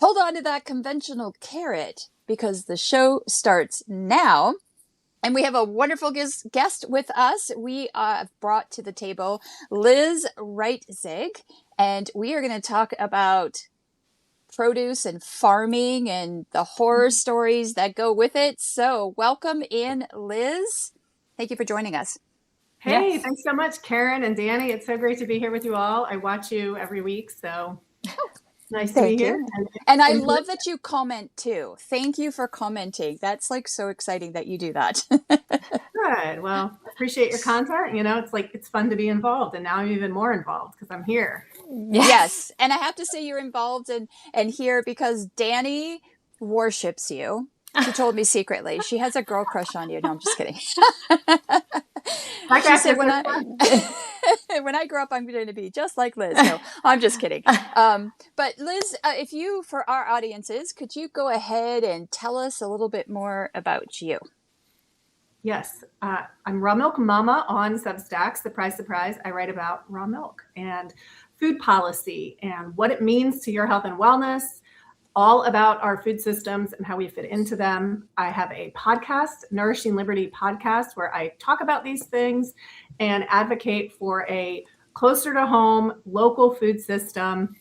hold on to that conventional carrot because the show starts now. And we have a wonderful guest with us. We have brought to the table Liz Reitzig, and we are going to talk about produce and farming and the horror stories that go with it. So welcome in, Liz. Thank you for joining us. Hey, Thanks so much, Karen and Danny. It's so great to be here with you all. I watch you every week, so nice to be here. And I love that you comment too. Thank you for commenting. That's like so exciting that you do that. Good. Well, appreciate your content. You know, it's fun to be involved, and now I'm even more involved because I'm here. Yes. And I have to say you're involved and here because Danny worships you. She told me secretly. She has a girl crush on you. No, I'm just kidding. She said when I grow up, I'm going to be just like Liz. No, I'm just kidding. But Liz, if you, for our audiences, could you go ahead and tell us a little bit more about you? Yes. I'm Raw Milk Mama on Substack. Surprise, surprise. I write about raw milk and food policy and what it means to your health and wellness, all about our food systems and how we fit into them. I have a podcast, Nourishing Liberty Podcast, where I talk about these things and advocate for a closer to home local food system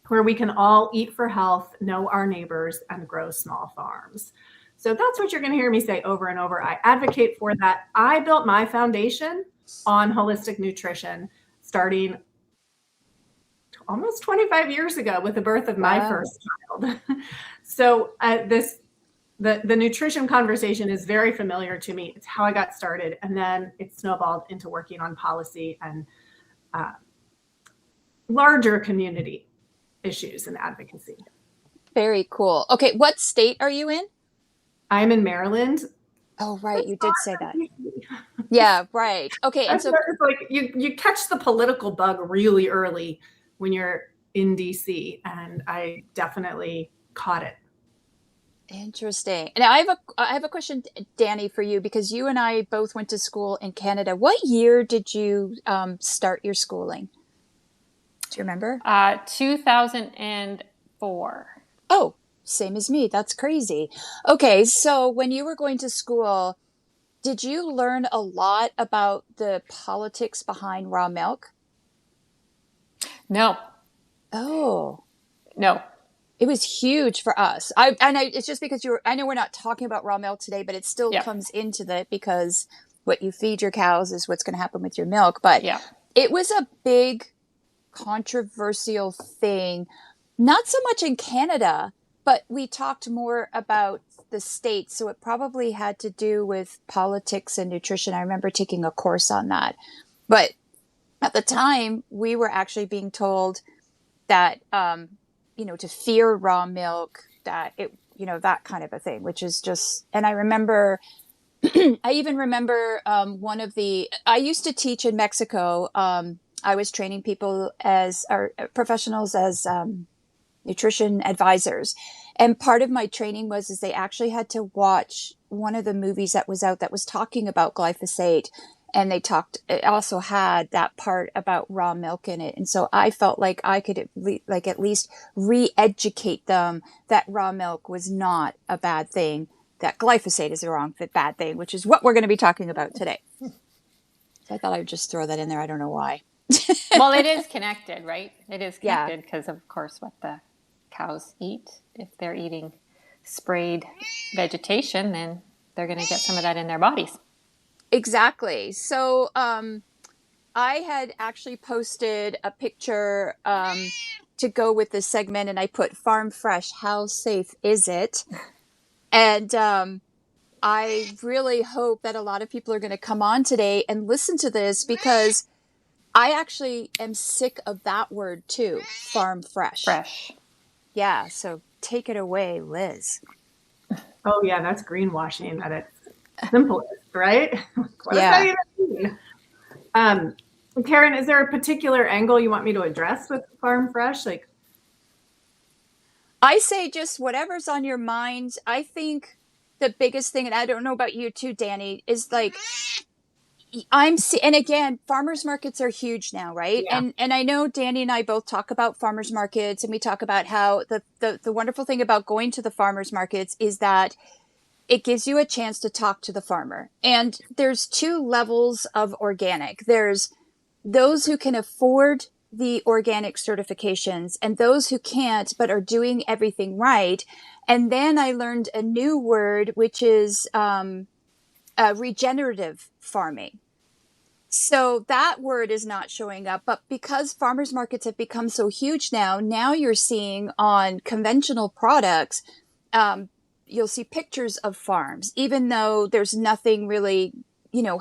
where we can all eat for health, know our neighbors, and grow small farms. So that's what you're going to hear me say over and over. I advocate for that. I built my foundation on holistic nutrition starting almost 25 years ago with the birth of my first child. So the nutrition conversation is very familiar to me. It's how I got started. And then it snowballed into working on policy and larger community issues and advocacy. Very cool. Okay. What state are you in? I'm in Maryland. Oh, right. You did say that. Yeah, right. Okay. And so it's like you catch the political bug really early when you're in DC, and I definitely caught it. Interesting. And I have a question, Danny, for you, because you and I both went to school in Canada. What year did you start your schooling? Do you remember? 2004. Oh, same as me. That's crazy. Okay, so when you were going to school, did you learn a lot about the politics behind raw milk? No. Oh. No. It was huge for us. It's just because I know we're not talking about raw milk today, but it still comes into that because what you feed your cows is what's going to happen with your milk. But it was a big controversial thing, not so much in Canada, but we talked more about the States. So it probably had to do with politics and nutrition. I remember taking a course on that. But at the time, we were actually being told that, to fear raw milk, that it, that kind of a thing, which is just, and I remember, I even remember I used to teach in Mexico. I was training people as professionals as nutrition advisors. And part of my training was they actually had to watch one of the movies that was out that was talking about glyphosate. And it also had that part about raw milk in it. And so I felt like I could at least re-educate them that raw milk was not a bad thing, that glyphosate is the bad thing, which is what we're going to be talking about today. So I thought I would just throw that in there. I don't know why. Well, it is connected, right? It is connected because, of course, what the cows eat, if they're eating sprayed vegetation, then they're going to get some of that in their bodies. Exactly. So I had actually posted a picture to go with this segment, and I put farm fresh. How safe is it? And I really hope that a lot of people are going to come on today and listen to this because I actually am sick of that word too, farm fresh. Fresh. Yeah. So take it away, Liz. Oh, yeah. That's greenwashing at its simplest, right? What does that even mean? Karen, is there a particular angle you want me to address with farm fresh? I say just whatever's on your mind. I think the biggest thing, and I don't know about you too, Danny, is and again, farmers markets are huge now, right? Yeah. And I know Danny and I both talk about farmers markets, and we talk about how the wonderful thing about going to the farmers markets is that it gives you a chance to talk to the farmer. And there's two levels of organic. There's those who can afford the organic certifications and those who can't but are doing everything right. And then I learned a new word, which is regenerative farming. So that word is not showing up, but because farmers markets have become so huge now you're seeing on conventional products, you'll see pictures of farms, even though there's nothing really,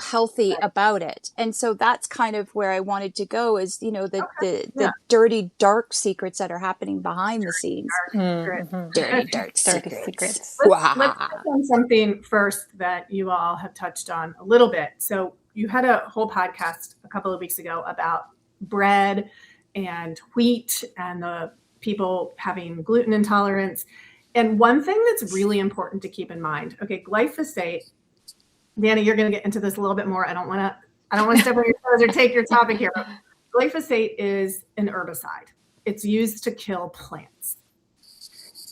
healthy about it. And so that's kind of where I wanted to go is, the dirty, dark secrets that are happening behind the scenes. Dirty, dark secrets. Let's touch on something first that you all have touched on a little bit. So you had a whole podcast a couple of weeks ago about bread and wheat and the people having gluten intolerance. And one thing that's really important to keep in mind, okay, glyphosate, Danny, you're going to get into this a little bit more. I don't want to step on your toes or take your topic here. But glyphosate is an herbicide. It's used to kill plants.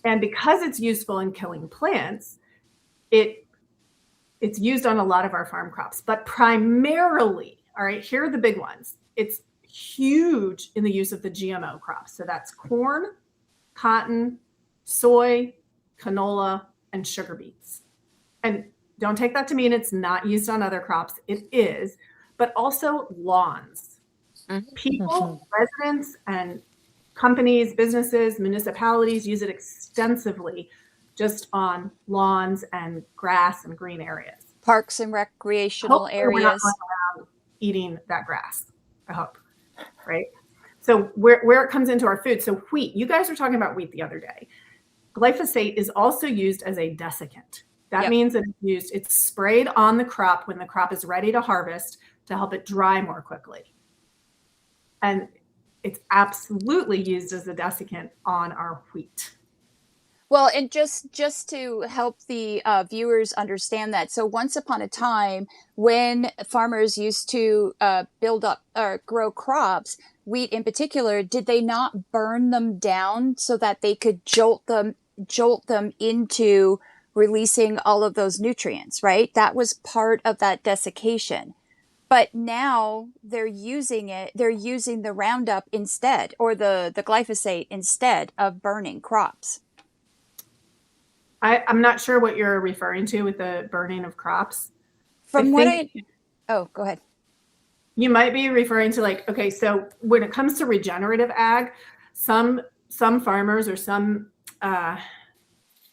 And because it's useful in killing plants, it's used on a lot of our farm crops, but primarily, all right, here are the big ones. It's huge in the use of the GMO crops. So that's corn, cotton, soy, canola, and sugar beets. And don't take that to mean it's not used on other crops. It is, but also lawns. People, residents, and companies, businesses, municipalities use it extensively just on lawns and grass and green areas. Parks and recreational areas. We're not going around eating that grass, I hope, right? So where it comes into our food. So wheat, you guys were talking about wheat the other day. Glyphosate is also used as a desiccant. That means that it's sprayed on the crop when the crop is ready to harvest to help it dry more quickly. And it's absolutely used as a desiccant on our wheat. Well, and just to help the viewers understand that, so once upon a time, when farmers used to build up or grow crops, wheat in particular, did they not burn them down so that they could jolt them into releasing all of those nutrients, right? That was part of that desiccation. But now they're using the Roundup instead, or the glyphosate instead of burning crops. I'm not sure what you're referring to with the burning of crops. Go ahead. You might be referring to okay, so when it comes to regenerative ag, some farmers or some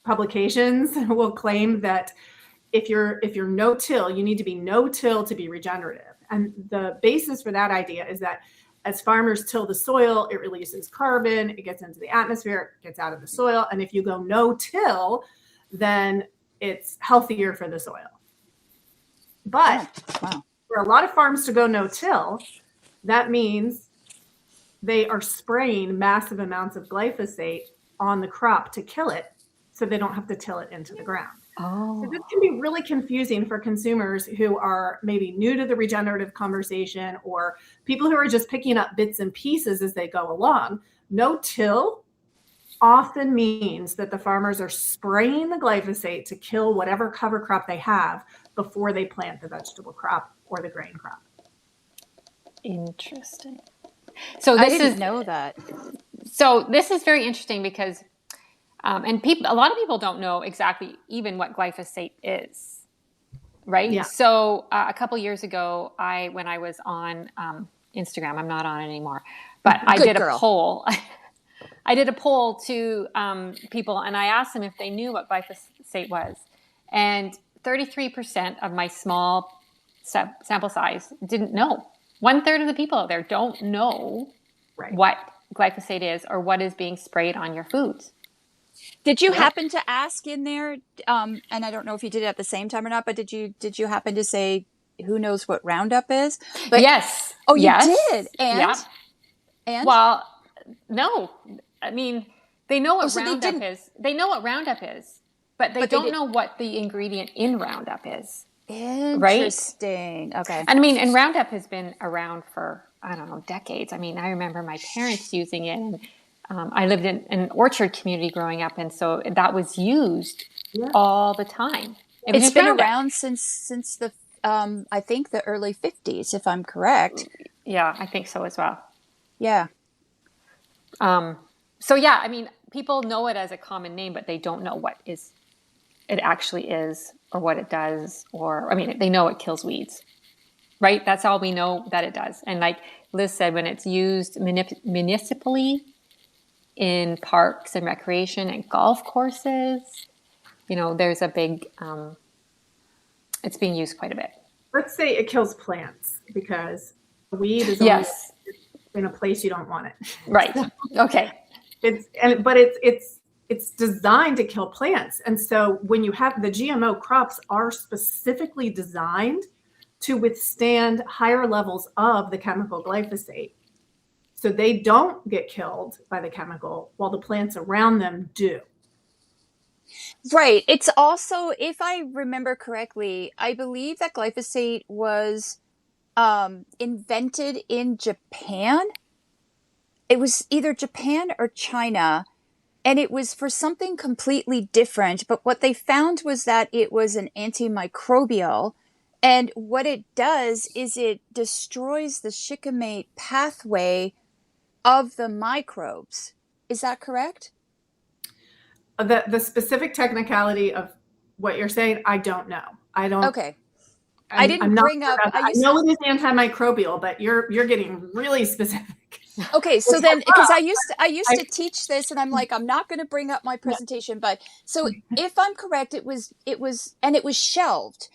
publications will claim that if you're no-till, you need to be no-till to be regenerative. And the basis for that idea is that as farmers till the soil, it releases carbon, it gets into the atmosphere, it gets out of the soil. And if you go no-till, then it's healthier for the soil. But for a lot of farms to go no-till, that means they are spraying massive amounts of glyphosate on the crop to kill it so they don't have to till it into the ground. So this can be really confusing for consumers who are maybe new to the regenerative conversation or people who are just picking up bits and pieces as they go along. No-till often means that the farmers are spraying the glyphosate to kill whatever cover crop they have before they plant the vegetable crop or the grain crop. Interesting. So I didn't know that. So this is very interesting because and a lot of people don't know exactly even what glyphosate is, right? Yeah. So a couple years ago, when I was on Instagram, I'm not on it anymore, but I did a poll. I did a poll to people, and I asked them if they knew what glyphosate was, and 33% of my small sample size didn't know. 1/3 of the people out there don't know what glyphosate is or what is being sprayed on your foods. Did you happen to ask in there, and I don't know if you did it at the same time or not, but did you happen to say, who knows what Roundup is? But, yes. Oh, you yes. did? And? Yeah. And? Well, no. I mean, they know what so Roundup is. They know what Roundup is, but they don't know what the ingredient in Roundup is. Interesting. Right? Okay. I mean, and Roundup has been around for, I don't know, decades. I mean, I remember my parents using it, and I lived in an orchard community growing up, and so that was used all the time. It's been around since the I think the early 50s, if I'm correct. Yeah, I think so as well. Yeah. So yeah, I mean, people know it as a common name, but they don't know what it actually is, or what it does, or, I mean, they know it kills weeds, right? That's all we know that it does. And like Liz said, when it's used municipally in parks and recreation and golf courses, there's a big, it's being used quite a bit. Let's say it kills plants, because weed is only in a place you don't want it. Right. Okay. It's designed to kill plants. And so when you have the GMO crops are specifically designed to withstand higher levels of the chemical glyphosate. So they don't get killed by the chemical while the plants around them do. Right. It's also, if I remember correctly, I believe that glyphosate was invented in Japan. It was either Japan or China, and it was for something completely different. But what they found was that it was an antimicrobial. And what it does is it destroys the shikimate pathway of the microbes. Is that correct? The specific technicality of what you're saying, I don't know. I don't. Okay. I didn't bring up. I know it is antimicrobial, but you're getting really specific. Okay, so then, because I used to teach this, and I'm like, I'm not going to bring up my presentation, but so if I'm correct, it was shelved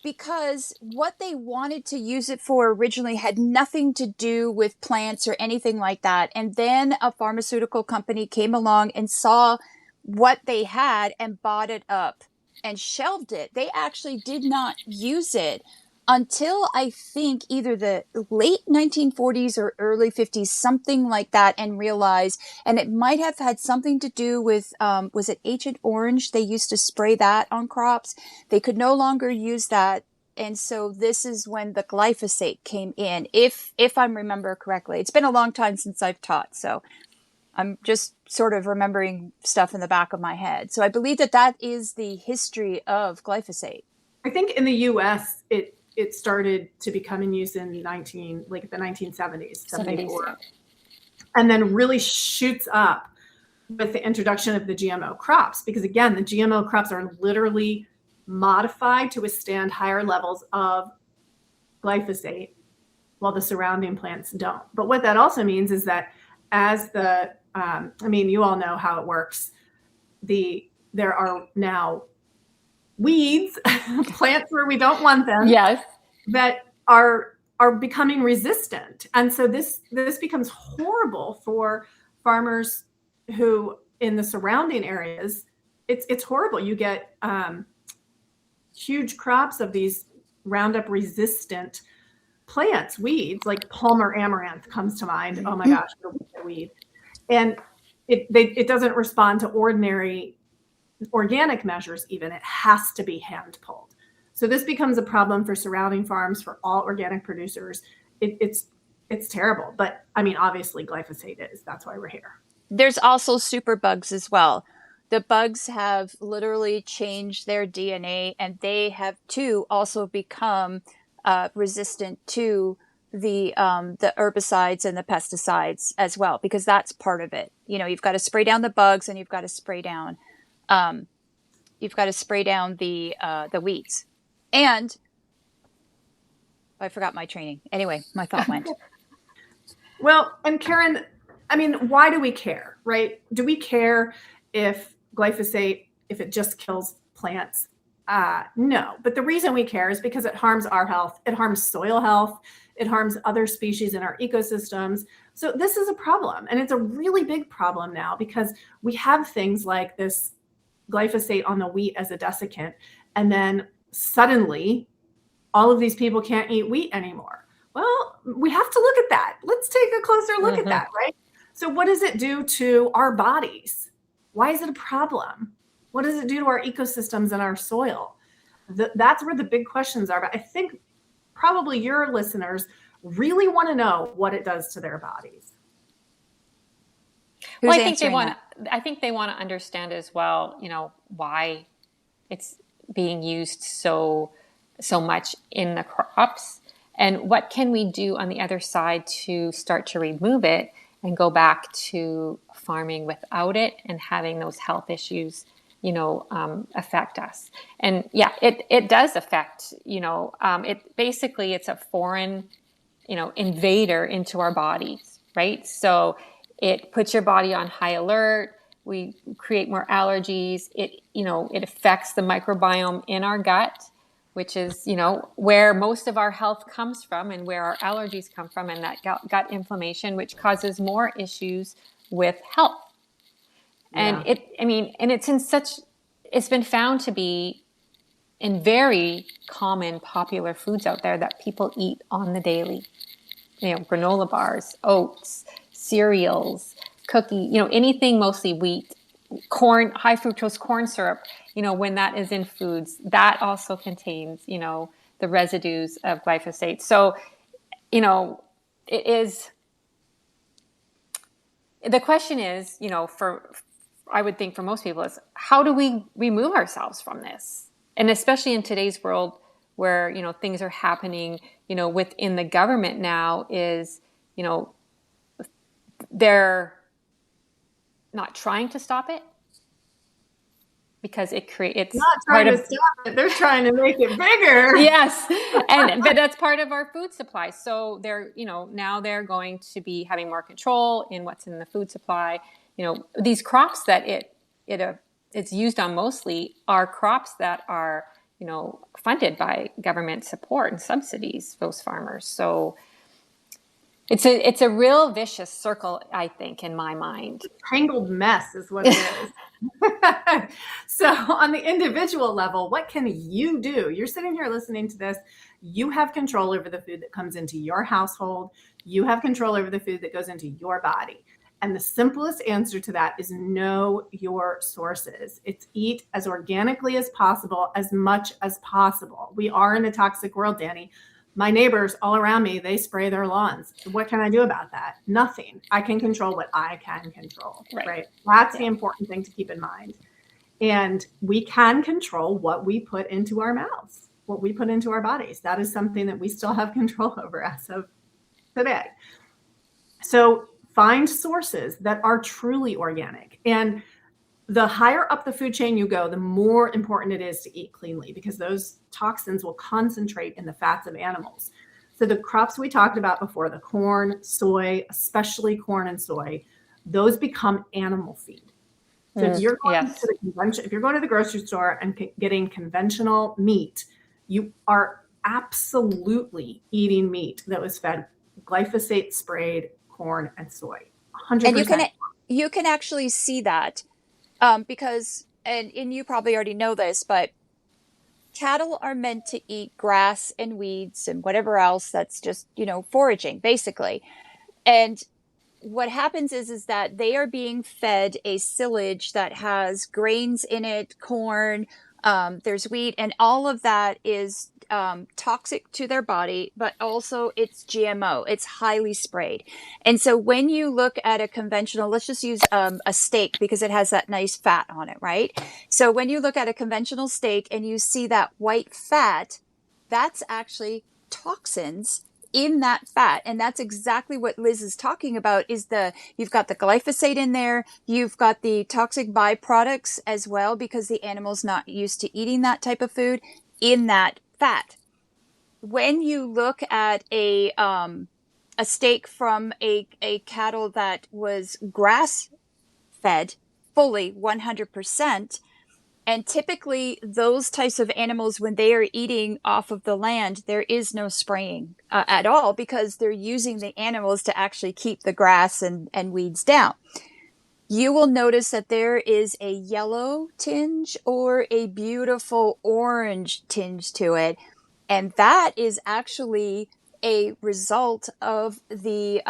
because what they wanted to use it for originally had nothing to do with plants or anything like that, and then a pharmaceutical company came along and saw what they had and bought it up and shelved it. They actually did not use it until I think either the late 1940s or early 50s, something like that, and realized, and it might have had something to do with, was it Agent Orange? They used to spray that on crops. They could no longer use that. And so this is when the glyphosate came in, if I remember correctly. It's been a long time since I've taught, so I'm just sort of remembering stuff in the back of my head. So I believe that is the history of glyphosate. I think in the U.S., it started to become in use in the 1970s, 74, and then really shoots up with the introduction of the GMO crops. Because again, the GMO crops are literally modified to withstand higher levels of glyphosate, while the surrounding plants don't. But what that also means is that as you all know how it works. There are now weeds, plants where we don't want them, that are becoming resistant. And so this becomes horrible for farmers who in the surrounding areas. It's horrible. You get huge crops of these Roundup resistant plants, weeds, like Palmer amaranth comes to mind. Oh my gosh, the weed. And it doesn't respond to ordinary organic measures even. It has to be hand pulled. So this becomes a problem for surrounding farms, for all organic producers. It's terrible. But I mean, obviously glyphosate is. That's why we're here. There's also superbugs as well. The bugs have literally changed their DNA, and they have too also become resistant to the herbicides and the pesticides as well, because that's part of it. You've got to spray down the bugs, and you've got to spray down the weeds. And I forgot my training. Anyway, my thought went. Well, and Karen, I mean, why do we care, right? Do we care if glyphosate, if it just kills plants? No, but the reason we care is because it harms our health. It harms soil health. It harms other species in our ecosystems. So this is a problem, and it's a really big problem now, because we have things like this glyphosate on the wheat as a desiccant, and then suddenly all of these people can't eat wheat anymore. Well, we have to look at that. Let's take a closer look at that, right? So what does it do to our bodies? Why is it a problem? What does it do to our ecosystems and our soil? that's where the big questions are. But I think probably your listeners really want to know what it does to their bodies. Well, I think they want to understand as well, why it's being used so much in the crops, and what can we do on the other side to start to remove it and go back to farming without it and having those health issues, affect us. And yeah, it does affect, it's a foreign, invader into our bodies, right? So it puts your body on high alert. We create more allergies. It affects the microbiome in our gut, which is, where most of our health comes from and where our allergies come from, and that gut inflammation, which causes more issues with health. And it's been found to be in very common popular foods out there that people eat on the daily. Granola bars, oats, cereals, cookie, anything mostly wheat, corn, high fructose corn syrup, when that is in foods, that also contains, the residues of glyphosate. So, the question is, I would think for most people is, how do we remove ourselves from this? And especially in today's world where, things are happening, within the government now is, they're not trying to stop it because it's not trying to stop it. They're trying to make it bigger. Yes. But that's part of our food supply. So they're, now they're going to be having more control in what's in the food supply. These crops that it's used on mostly are crops that are, funded by government support and subsidies, those farmers. So it's a real vicious circle, I think, in my mind. Tangled mess is what it is. So on the individual level, what can you do? You're sitting here listening to this. You have control over the food that comes into your household. You have control over the food that goes into your body. And the simplest answer to that is know your sources. It's eat as organically as possible, as much as possible. We are in a toxic world, Danny. My neighbors all around me, they spray their lawns. What can I do about that? Nothing. I can control what I can control, right? That's the important thing to keep in mind. And we can control what we put into our mouths, what we put into our bodies. That is something that we still have control over as of today. So find sources that are truly organic. And the higher up the food chain you go, the more important it is to eat cleanly, because those toxins will concentrate in the fats of animals. So the crops we talked about before, the corn, soy, especially corn and soy, those become animal feed. So if you're going to the grocery store and getting conventional meat, you are absolutely eating meat that was fed glyphosate sprayed corn and soy. 100%. And you can actually see that. Because, and you probably already know this, but cattle are meant to eat grass and weeds and whatever else that's just, foraging, basically. And what happens is that they are being fed a silage that has grains in it, corn, there's wheat, and all of that is toxic to their body, but also it's GMO. It's highly sprayed. And so when you look at a conventional, let's just use a steak because it has that nice fat on it, right? So when you look at a conventional steak and you see that white fat, that's actually toxins in that fat. And that's exactly what Liz is talking about is you've got the glyphosate in there. You've got the toxic byproducts as well, because the animal's not used to eating that type of food in that fat. When you look at a steak from a cattle that was grass fed fully 100%, and typically those types of animals, when they are eating off of the land, there is no spraying at all, because they're using the animals to actually keep the grass and weeds down. You will notice that there is a yellow tinge or a beautiful orange tinge to it. And that is actually a result of the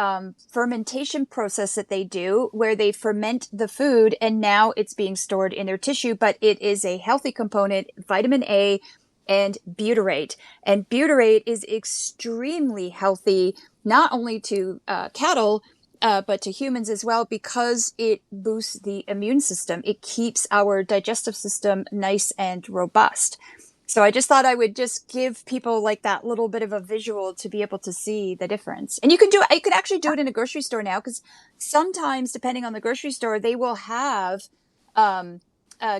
fermentation process that they do, where they ferment the food and now it's being stored in their tissue, but it is a healthy component, vitamin A, and butyrate. And butyrate is extremely healthy, not only to cattle, but to humans as well, because it boosts the immune system. It keeps our digestive system nice and robust. So I just thought I would just give people like that little bit of a visual to be able to see the difference. And you could actually do it in a grocery store now, because sometimes, depending on the grocery store, they will have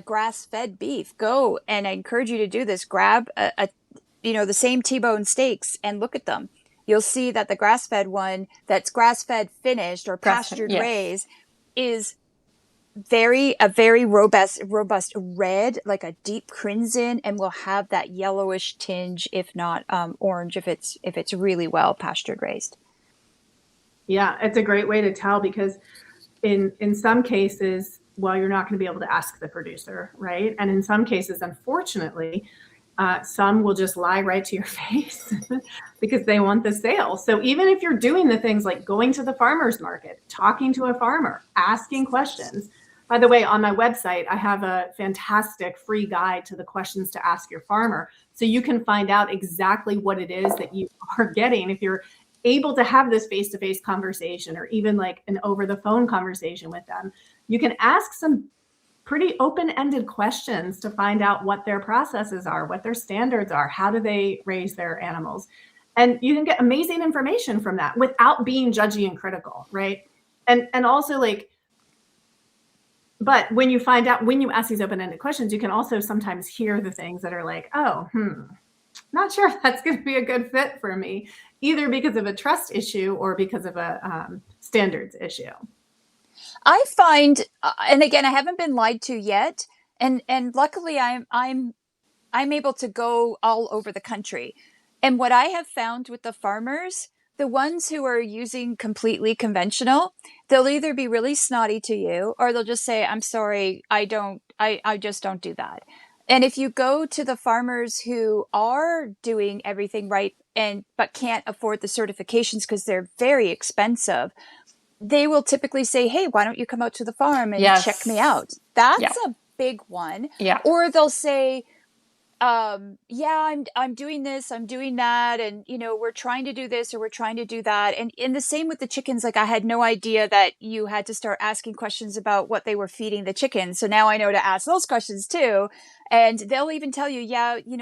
grass-fed beef. Go, and I encourage you to do this. Grab the same T-bone steaks and look at them. You'll see that the grass-fed one, that's grass-fed finished or pastured raised, is a very robust red, like a deep crimson, and will have that yellowish tinge, if not orange, if it's really well pastured raised. Yeah, it's a great way to tell, because in some cases, well, you're not going to be able to ask the producer, right? And in some cases, unfortunately, some will just lie right to your face because they want the sale. So even if you're doing the things like going to the farmer's market, talking to a farmer, asking questions. By the way, on my website, I have a fantastic free guide to the questions to ask your farmer. So you can find out exactly what it is that you are getting if you're able to have this face-to-face conversation, or even like an over-the-phone conversation with them. You can ask some pretty open-ended questions to find out what their processes are, what their standards are, how do they raise their animals. And you can get amazing information from that without being judgy and critical, right? And also, like, but when you ask these open-ended questions, you can also sometimes hear the things that are like, not sure if that's going to be a good fit for me, either because of a trust issue or because of a standards issue. I find, and again, I haven't been lied to yet, and luckily I'm able to go all over the country. And what I have found with the farmers, the ones who are using completely conventional, they'll either be really snotty to you, or they'll just say, I'm sorry, I just don't do that. And if you go to the farmers who are doing everything right but can't afford the certifications because they're very expensive, they will typically say, hey, why don't you come out to the farm and check me out? That's a big one. Yeah. Or they'll say, I'm doing this, I'm doing that, and we're trying to do this or we're trying to do that. And in the same with the chickens, like I had no idea that you had to start asking questions about what they were feeding the chickens. So now I know to ask those questions too. And they'll even tell you,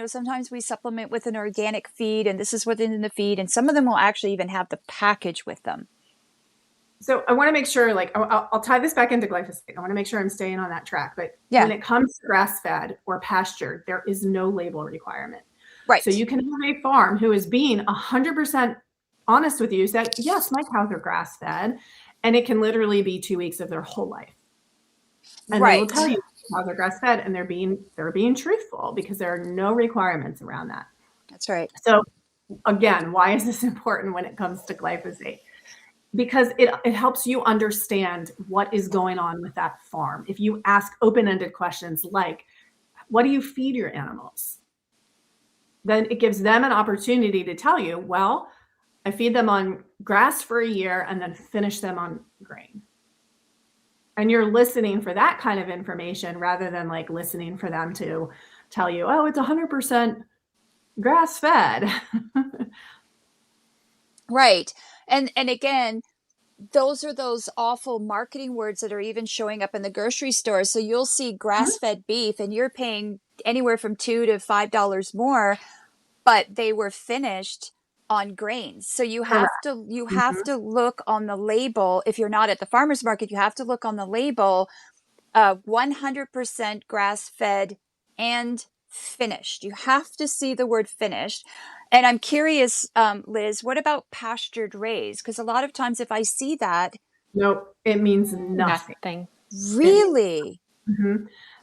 sometimes we supplement with an organic feed, and this is what's in the feed, and some of them will actually even have the package with them. So I want to make sure, like, I'll tie this back into glyphosate. I want to make sure I'm staying on that track. But when it comes to grass-fed or pastured, there is no label requirement. Right. So you can have a farm who is being 100% honest with you, said, yes, my cows are grass-fed, and it can literally be 2 weeks of their whole life. And they will tell you cows are grass-fed, and they're being truthful, because there are no requirements around that. That's right. So again, why is this important when it comes to glyphosate? Because it helps you understand what is going on with that farm. If you ask open-ended questions like, what do you feed your animals? Then it gives them an opportunity to tell you, well, I feed them on grass for a year and then finish them on grain. And you're listening for that kind of information rather than like listening for them to tell you, oh, it's 100% grass-fed. Right. And again, those are those awful marketing words that are even showing up in the grocery store. So you'll see grass-fed beef and you're paying anywhere from $2 to $5 more, but they were finished on grains. So you have to look on the label. If you're not at the farmer's market, you have to look on the label, 100% grass-fed and finished. You have to see the word finished. And I'm curious, Liz, what about pastured raised? Because a lot of times if I see that. Nope, it means nothing. Really?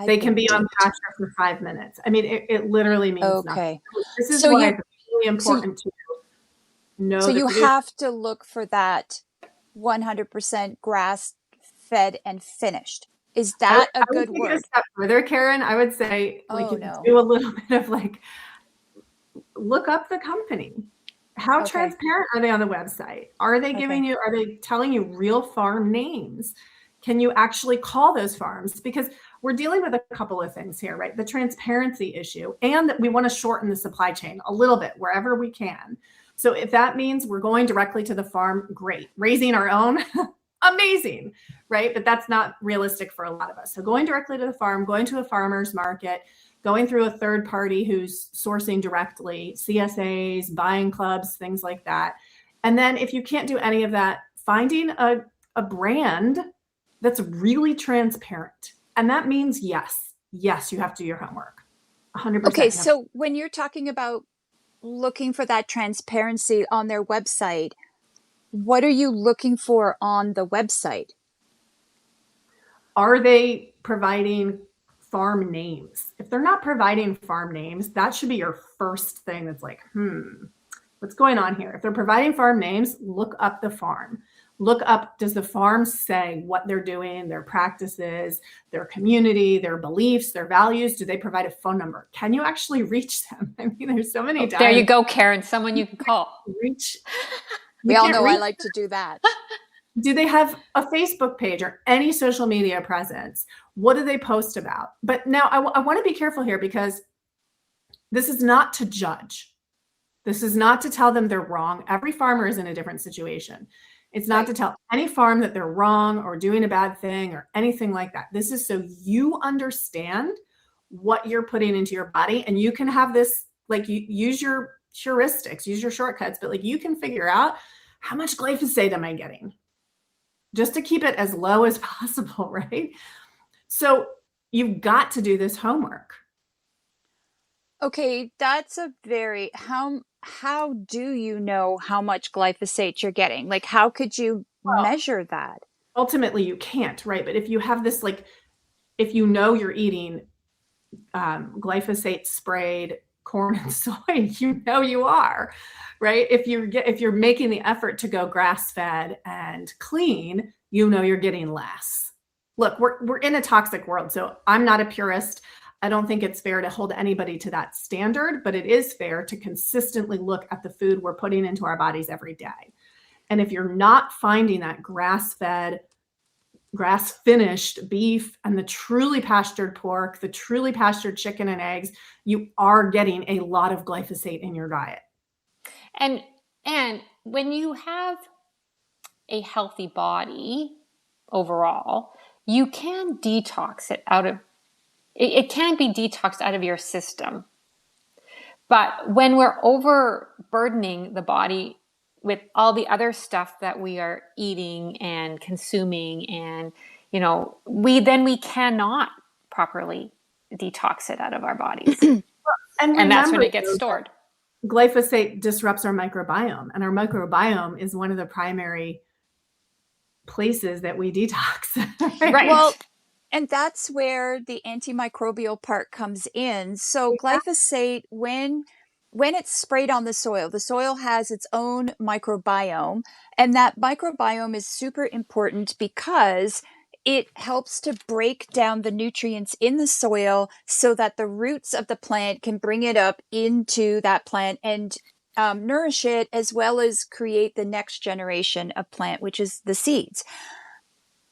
They can be on pasture for 5 minutes. I mean, it literally means nothing. This is why it's really important to know. So you have to look for that 100% grass-fed and finished. Is that a good word? A step further, Karen, I would say we can do a little bit of like, look up the company. How transparent are they on the website? Are they giving you, are they telling you real farm names? Can you actually call those farms? Because we're dealing with a couple of things here, right? The transparency issue, and that we want to shorten the supply chain a little bit wherever we can. So if that means we're going directly to the farm, great. Raising our own, amazing, right? But that's not realistic for a lot of us. So going directly to the farm, going to a farmer's market, going through a third party who's sourcing directly, CSAs, buying clubs, things like that. And then if you can't do any of that, finding a brand that's really transparent. And that means, yes, you have to do your homework. 100%. Okay, so when you're talking about looking for that transparency on their website, what are you looking for on the website? Are they providing farm names? If they're not providing farm names, that should be your first thing that's like, what's going on here? If they're providing farm names, look up the farm. Look up, does the farm say what they're doing, their practices, their community, their beliefs, their values? Do they provide a phone number? Can you actually reach them? I mean, there's so many times. There you go, Karen, someone you can call. We all know I like to do that. Do they have a Facebook page or any social media presence? What do they post about? But now I want to be careful here, because this is not to judge. This is not to tell them they're wrong. Every farmer is in a different situation. It's not to tell any farm that they're wrong or doing a bad thing or anything like that. This is so you understand what you're putting into your body, and you can have this, like, you use your heuristics, use your shortcuts, but like you can figure out how much glyphosate am I getting, just to keep it as low as possible, right? So you've got to do this homework. Okay, that's a very, how do you know how much glyphosate you're getting? Like, how could you measure that? Ultimately, you can't, right? But if you have this, like, if you know you're eating glyphosate sprayed corn and soy, you know you are, right? If you're making the effort to go grass-fed and clean, you know you're getting less. Look, we're in a toxic world, so I'm not a purist. I don't think it's fair to hold anybody to that standard, but it is fair to consistently look at the food we're putting into our bodies every day. And if you're not finding that grass-fed, grass-finished beef and the truly pastured pork, the truly pastured chicken and eggs, you are getting a lot of glyphosate in your diet. And when you have a healthy body overall, you can detox it out of it can be detoxed out of your system. But when we're overburdening the body with all the other stuff that we are eating and consuming, and, we cannot properly detox it out of our bodies. and that's when it gets stored. Glyphosate disrupts our microbiome, and our microbiome is one of the primary places that we detox. Right. Well, and that's where the antimicrobial part comes in. So glyphosate, when it's sprayed on the soil has its own microbiome. And that microbiome is super important because it helps to break down the nutrients in the soil so that the roots of the plant can bring it up into that plant and nourish it, as well as create the next generation of plant, which is the seeds.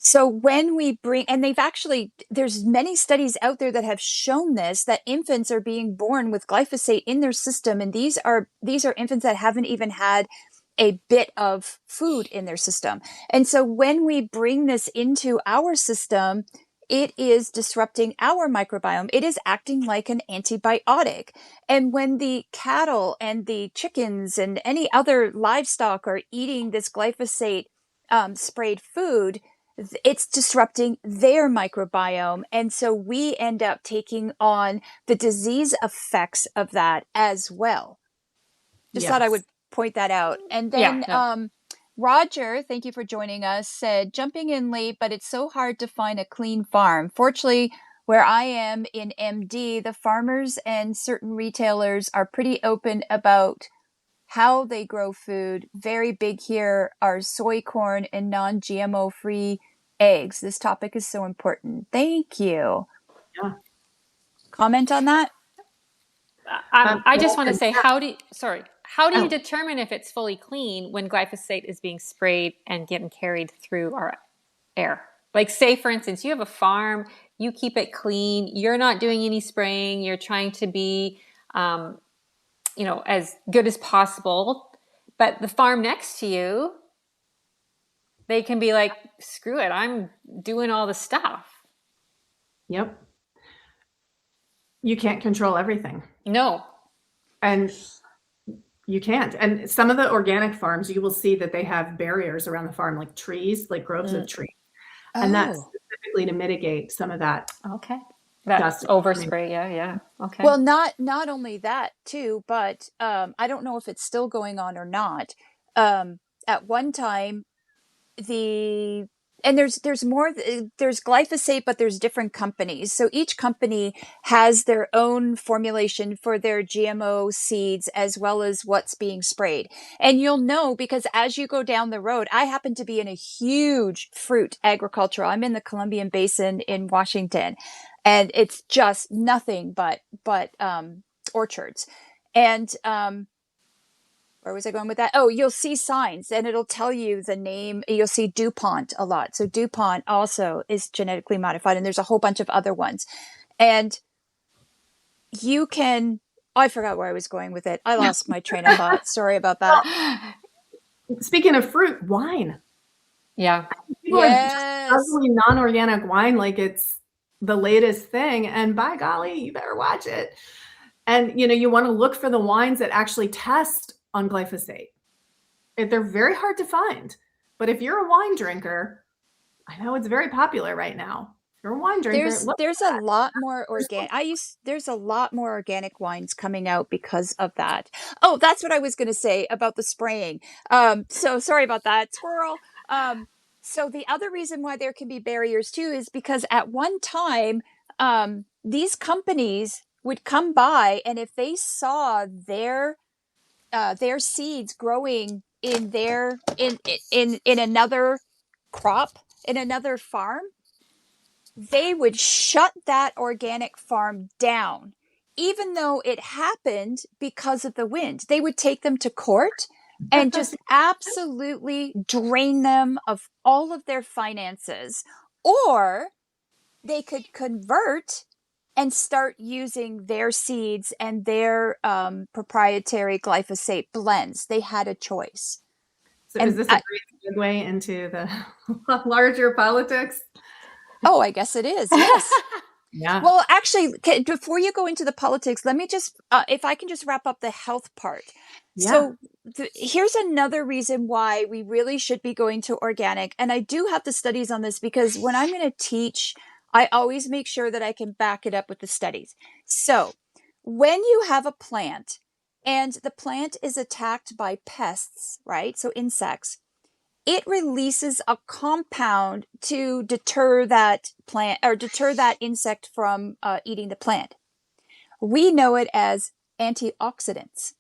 So when we bring, and there's many studies out there that have shown this, that infants are being born with glyphosate in their system. And these are infants that haven't even had a bit of food in their system. And so when we bring this into our system, it is disrupting our microbiome. It is acting like an antibiotic. And when the cattle and the chickens and any other livestock are eating this glyphosate sprayed food, it's disrupting their microbiome. And so we end up taking on the disease effects of that as well. Just thought I would point that out. And then Roger, thank you for joining us, said, jumping in late, but it's so hard to find a clean farm. Fortunately, where I am in MD, the farmers and certain retailers are pretty open about how they grow food. Very big here are soy, corn, and non-GMO free eggs. This topic is so important. Thank you. Yeah. Comment on that? I just want to say, how do you determine if it's fully clean when glyphosate is being sprayed and getting carried through our air? Like say, for instance, you have a farm, you keep it clean, you're not doing any spraying, you're trying to be, as good as possible. But the farm next to you, they can be like, screw it, I'm doing all the stuff. Yep. You can't control everything. No. And you can't. And some of the organic farms, you will see that they have barriers around the farm, like trees, like groves of trees. And that's specifically to mitigate some of that. Okay. That's overspray. Yeah. Okay. Well, not only that too, but I don't know if it's still going on or not. At one time, there's more, there's glyphosate, but there's different companies. So each company has their own formulation for their GMO seeds as well as what's being sprayed. And you'll know because as you go down the road, I happen to be in a huge fruit agricultural. I'm in the Columbian Basin in Washington, and it's just nothing but orchards. And where was I going with that? Oh, you'll see signs and it'll tell you the name. You'll see DuPont a lot. So DuPont also is genetically modified, and there's a whole bunch of other ones. And you can, I forgot where I was going with it. I lost my train of thought. Sorry about that. Speaking of fruit, wine. Yeah. People are ugly non-organic wine like it's the latest thing. And by golly, you better watch it. And, you want to look for the wines that actually test on glyphosate. They're very hard to find. But if you're a wine drinker, I know it's very popular right now. If you're a wine drinker, there's a lot more organic. There's a lot more organic wines coming out because of that. Oh, that's what I was going to say about the spraying. So sorry about that, squirrel. So the other reason why there can be barriers too is because at one time, these companies would come by, and if they saw their seeds growing in another crop, in another farm, they would shut that organic farm down, even though it happened because of the wind. They would take them to court and just absolutely drain them of all of their finances. Or they could convert and start using their seeds and their proprietary glyphosate blends. They had a choice. So is this a great segue into the larger politics? Oh, I guess it is. Yes. Yeah. Well, actually, before you go into the politics, let me just, if I can just wrap up the health part. Yeah. So here's another reason why we really should be going to organic. And I do have the studies on this because when I'm going to teach, I always make sure that I can back it up with the studies. So when you have a plant and the plant is attacked by pests, right? So insects, it releases a compound to deter that plant or deter that insect from eating the plant. We know it as antioxidants.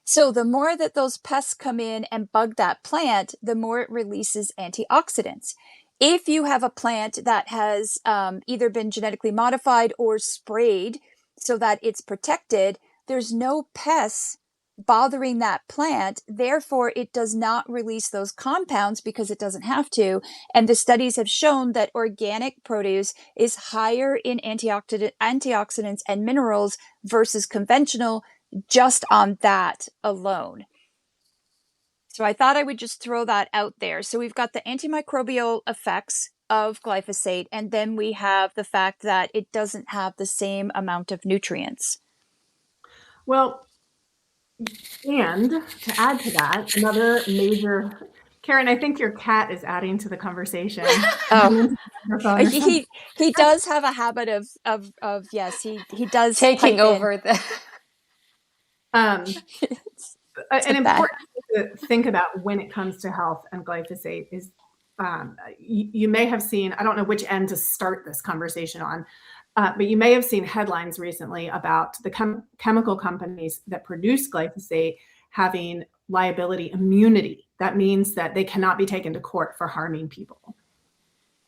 So the more that those pests come in and bug that plant, the more it releases antioxidants. If you have a plant that has either been genetically modified or sprayed so that it's protected, there's no pests bothering that plant. Therefore, it does not release those compounds because it doesn't have to. And the studies have shown that organic produce is higher in antioxidants and minerals versus conventional just on that alone. So I thought I would just throw that out there. So we've got the antimicrobial effects of glyphosate, and then we have the fact that it doesn't have the same amount of nutrients. Well, and to add to that, another major, Karen, I think your cat is adding to the conversation. He does have a habit of yes, he does taking over the an important thing to think about when it comes to health and glyphosate is you may have seen, I don't know which end to start this conversation on, but you may have seen headlines recently about the chemical companies that produce glyphosate having liability immunity. That means that they cannot be taken to court for harming people.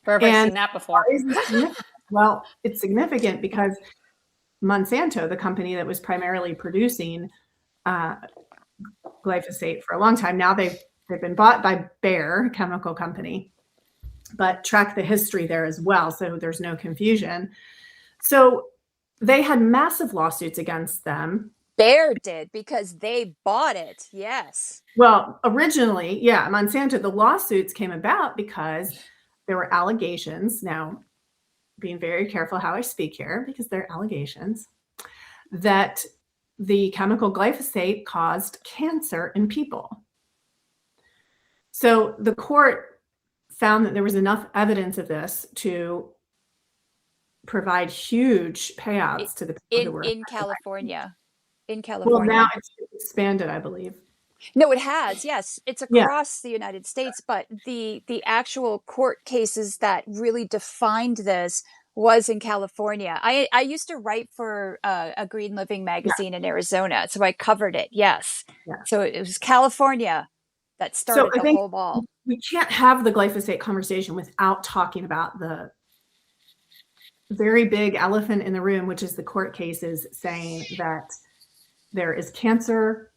Where have I seen that before? Well, it's significant because Monsanto, the company that was primarily producing glyphosate for a long time, now they've been bought by Bayer chemical company, but track the history there as well, so there's no confusion. So they had massive lawsuits against them. Bayer did, because they bought it. Yes. Well, originally, yeah, Monsanto, the lawsuits came about because there were allegations. Now, being very careful how I speak here, because they're allegations, that the chemical glyphosate caused cancer in people. So the court found that there was enough evidence of this to provide huge payouts to the people who were in California. Well, now it's expanded, I believe. No, it has. Yes, it's across the United States, but the actual court cases that really defined this was in California. I used to write for a Green Living magazine in Arizona, so I covered it. Yes. So it was California that started the whole ball. We can't have the glyphosate conversation without talking about the very big elephant in the room, which is the court cases saying that there is cancer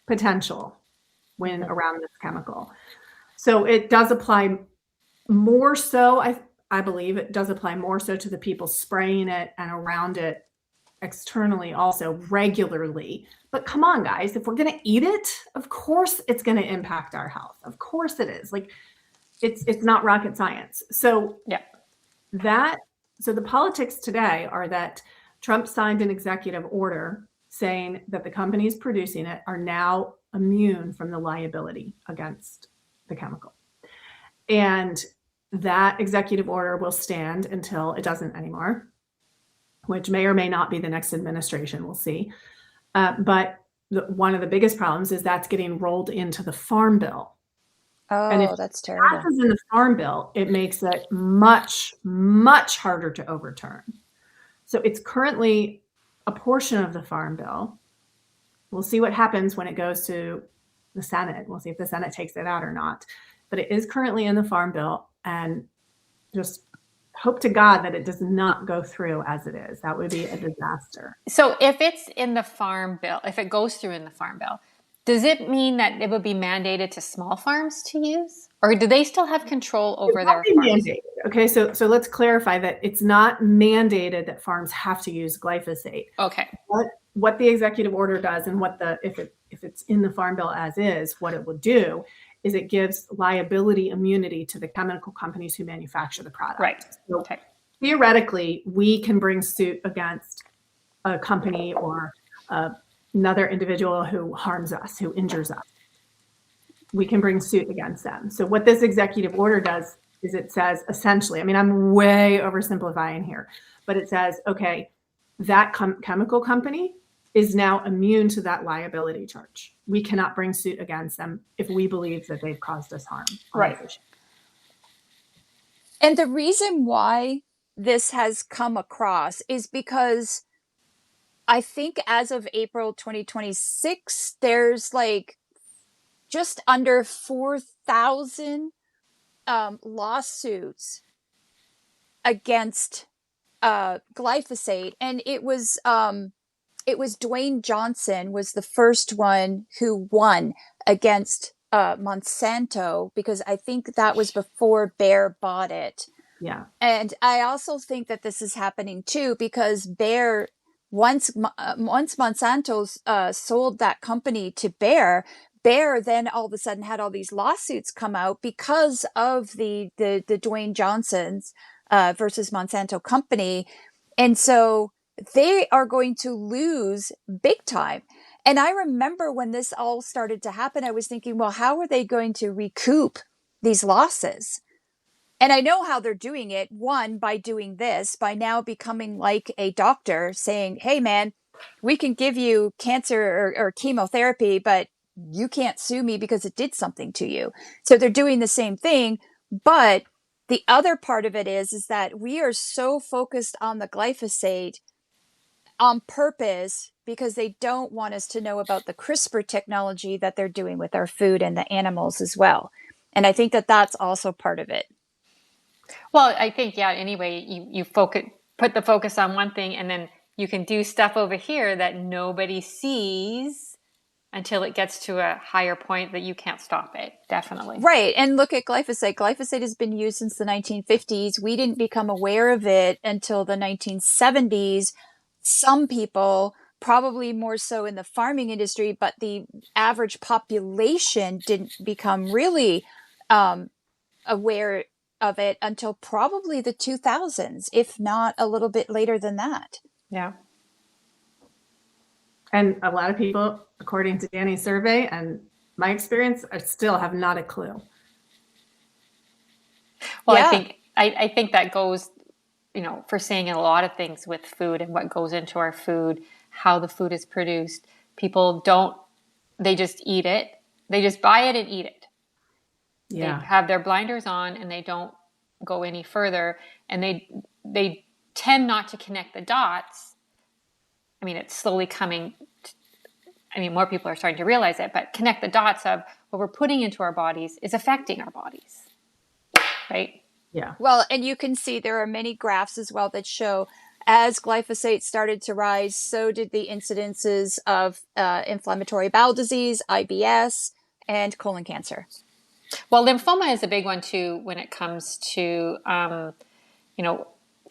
potential when around this chemical. So it does apply more so, I believe it does apply more so to the people spraying it and around it externally also regularly. But come on, guys, if we're going to eat it, of course it's going to impact our health. Of course it is. Like it's not rocket science. So so the politics today are that Trump signed an executive order saying that the companies producing it are now immune from the liability against the chemical. And that executive order will stand until it doesn't anymore, which may or may not be the next administration. We'll see. But one of the biggest problems is that's getting rolled into the Farm Bill. Oh, and if that's terrible. that is in the Farm Bill, it makes it much, much harder to overturn. So it's currently a portion of the Farm Bill. We'll see what happens when it goes to the Senate. We'll see if the Senate takes it out or not. But it is currently in the Farm Bill, and just hope to God that it does not go through as it is. That would be a disaster. So if it's in the Farm Bill, if it goes through in the Farm Bill, does it mean that it would be mandated to small farms to use? Or do they still have control over their farms? Mandated. Okay, so let's clarify that it's not mandated that farms have to use glyphosate. Okay. What the executive order does, and if it's in the Farm Bill as is, what it will do is it gives liability immunity to the chemical companies who manufacture the product. Right. So theoretically, we can bring suit against a company or another individual who harms us, who injures us. We can bring suit against them. So what this executive order does is it says, essentially, I mean, I'm way oversimplifying here, but it says, okay, that chemical company is now immune to that liability charge. We cannot bring suit against them if we believe that they've caused us harm. Right. And the reason why this has come across is because I think as of April 2026, there's like just under 4,000 lawsuits against glyphosate, and it was Dwayne Johnson was the first one who won against Monsanto, because I think that was before Bayer bought it. Yeah. And I also think that this is happening too because Bayer, once Monsanto sold that company to Bayer then all of a sudden had all these lawsuits come out because of the Dwayne Johnson's versus Monsanto company. And so they are going to lose big time. And I remember when this all started to happen, I was thinking, well, how are they going to recoup these losses? And I know how they're doing it. One, by doing this, by now becoming like a doctor saying, hey, man, we can give you cancer or chemotherapy, but you can't sue me because it did something to you. So they're doing the same thing. But the other part of it is that we are so focused on the glyphosate on purpose because they don't want us to know about the CRISPR technology that they're doing with our food and the animals as well. And I think that that's also part of it. Well, I think, anyway, you put the focus on one thing, and then you can do stuff over here that nobody sees until it gets to a higher point that you can't stop it. Definitely. Right. And look at glyphosate. Glyphosate has been used since the 1950s. We didn't become aware of it until the 1970s. Some people, probably more so in the farming industry, but the average population didn't become really aware of it until probably the 2000s, if not a little bit later than that. Yeah. And a lot of people, according to Danny's survey and my experience, I still have not a clue. Well, yeah. I think that goes, for saying a lot of things with food and what goes into our food, how the food is produced. People they just eat it. They just buy it and eat it. Yeah. They have their blinders on and they don't go any further. And they tend not to connect the dots. I mean, it's slowly coming. More people are starting to realize it, but connect the dots of what we're putting into our bodies is affecting our bodies, right? Yeah. Well, and you can see there are many graphs as well that show as glyphosate started to rise, so did the incidences of inflammatory bowel disease, IBS, and colon cancer. Well, lymphoma is a big one too when it comes to,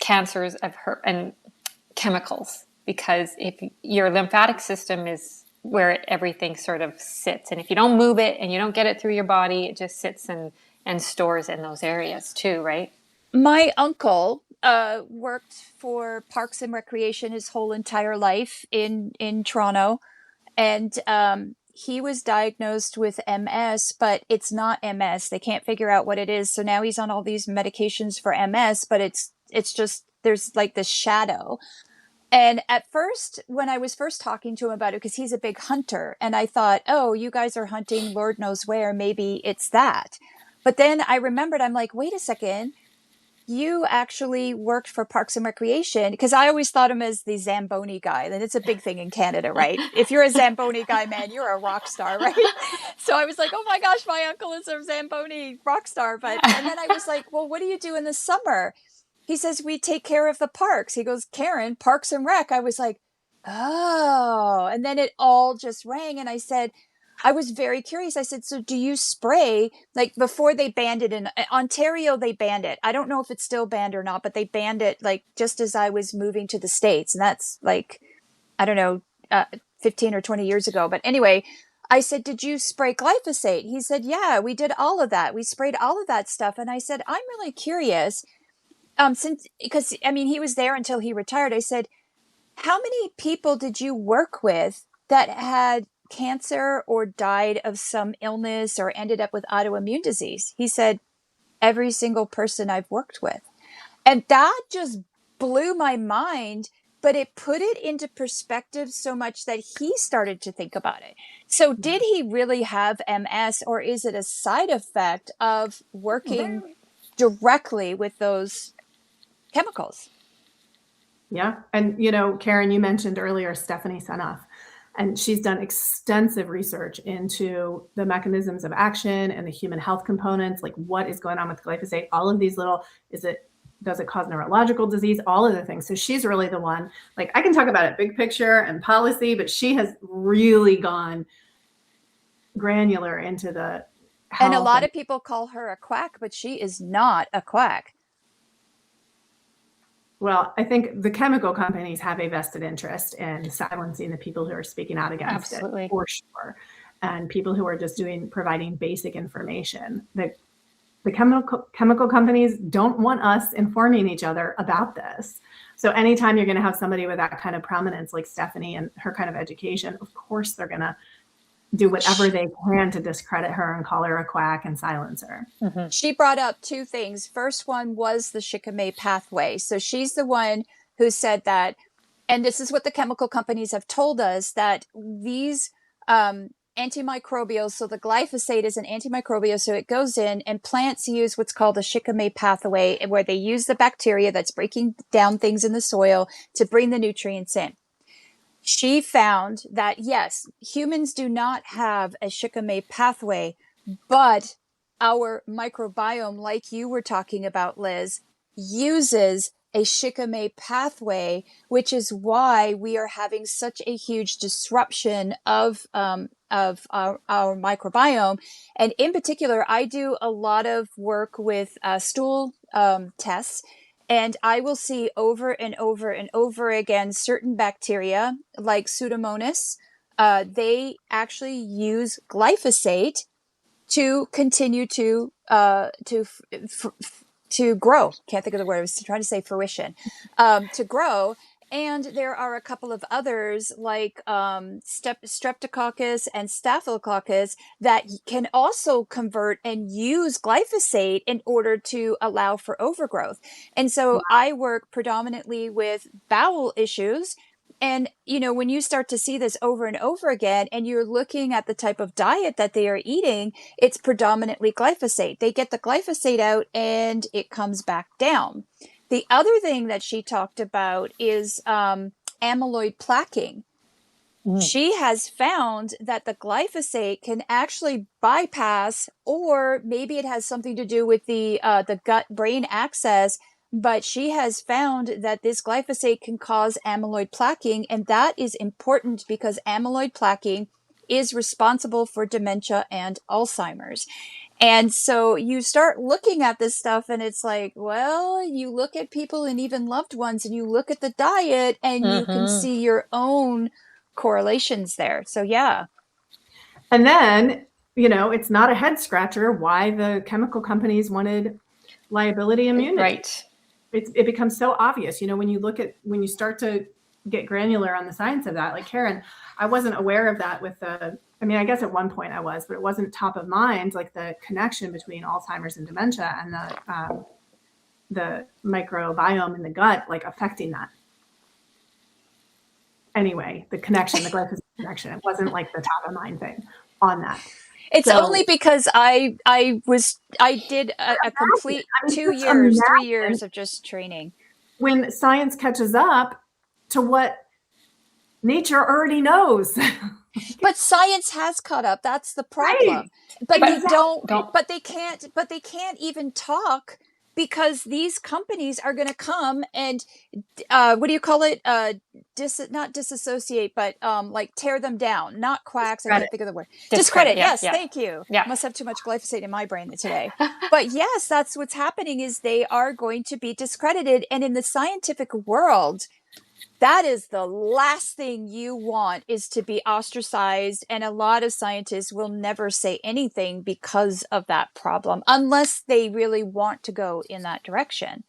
cancers and chemicals. Because if your lymphatic system is where everything sort of sits, and if you don't move it and you don't get it through your body, it just sits and stores in those areas too, right? My uncle worked for Parks and Recreation his whole entire life in Toronto, and he was diagnosed with MS, but it's not MS. They can't figure out what it is, so now he's on all these medications for MS, but it's just there's like this shadow. And at first, when I was first talking to him about it, because he's a big hunter, and I thought, oh, you guys are hunting Lord knows where, maybe it's that. But then I remembered, I'm like, wait a second, you actually worked for Parks and Recreation, because I always thought him as the Zamboni guy. And it's a big thing in Canada, right? If you're a Zamboni guy, man, you're a rock star, right? So I was like, oh my gosh, my uncle is a Zamboni rock star. And then I was like, well, what do you do in the summer? He says, we take care of the parks. He goes, Karen, Parks and Rec. I was like, oh. And then it all just rang. And I said, I was very curious. I said, so do you spray, like before they banned it in Ontario, they banned it. I don't know if it's still banned or not, but they banned it like just as I was moving to the States. And that's like, I don't know, 15 or 20 years ago. But anyway, I said, did you spray glyphosate? He said, yeah, we did all of that. We sprayed all of that stuff. And I said, I'm really curious. Because he was there until he retired. I said, how many people did you work with that had cancer or died of some illness or ended up with autoimmune disease? He said, every single person I've worked with. And that just blew my mind, but it put it into perspective so much that he started to think about it. So did he really have MS, or is it a side effect of working directly with those chemicals? Yeah. And, Karen, you mentioned earlier Stephanie Seneff, and she's done extensive research into the mechanisms of action and the human health components, like what is going on with glyphosate, all of these does it cause neurological disease, all of the things. So she's really the one, like I can talk about it big picture and policy, but she has really gone granular into the health. And a lot of people call her a quack, but she is not a quack. Well, I think the chemical companies have a vested interest in silencing the people who are speaking out against it, for sure. And people who are just providing basic information. The chemical companies don't want us informing each other about this. So anytime you're going to have somebody with that kind of prominence, like Stephanie and her kind of education, of course they're going to do whatever they can to discredit her and call her a quack and silence her. Mm-hmm. She brought up two things. First one was the shikimate pathway. So she's the one who said that, and this is what the chemical companies have told us, that these antimicrobials, so the glyphosate is an antimicrobial, so it goes in, and plants use what's called the shikimate pathway, where they use the bacteria that's breaking down things in the soil to bring the nutrients in. She found that, yes, humans do not have a shikimate pathway, but our microbiome, like you were talking about, Liz, uses a shikimate pathway, which is why we are having such a huge disruption of our microbiome. And in particular, I do a lot of work with stool tests, and I will see over and over and over again certain bacteria like Pseudomonas. They actually use glyphosate to continue to grow. Can't think of the word. I was trying to say fruition. To grow. And there are a couple of others like Streptococcus and Staphylococcus that can also convert and use glyphosate in order to allow for overgrowth. And so I work predominantly with bowel issues. And, you know, when you start to see this over and over again, and you're looking at the type of diet that they are eating, it's predominantly glyphosate. They get the glyphosate out and it comes back down. The other thing that she talked about is amyloid plaquing. She has found that the glyphosate can actually bypass, or maybe it has something to do with the gut-brain axis, but she has found that this glyphosate can cause amyloid plaquing, and that is important because amyloid plaquing is responsible for dementia and Alzheimer's. And so you start looking at this stuff and it's like, well, you look at people and even loved ones and you look at the diet and you can see your own correlations there. So yeah. And then, you know, it's not a head scratcher why the chemical companies wanted liability immunity. Right. It becomes so obvious, you know, when you start to get granular on the science of that. Like Karen, I wasn't aware of that I guess at one point I was, but it wasn't top of mind, like the connection between Alzheimer's and dementia and the microbiome in the gut, like affecting that. Anyway, the glyphosate connection, it wasn't like the top of mind thing on that. It's only because I did a complete 2 years, 3 years of just training. When science catches up to what nature already knows. But science has caught up. That's the problem. Right. But they don't. But they can't even talk because these companies are going to come and what do you call it? Not disassociate, but like tear them down. Not quacks. I can't think of the word. Discredit. Yes, thank you. Yeah. Must have too much glyphosate in my brain today. But yes, that's what's happening. Is they are going to be discredited, and in the scientific world, that is the last thing you want, is to be ostracized. And a lot of scientists will never say anything because of that problem, unless they really want to go in that direction.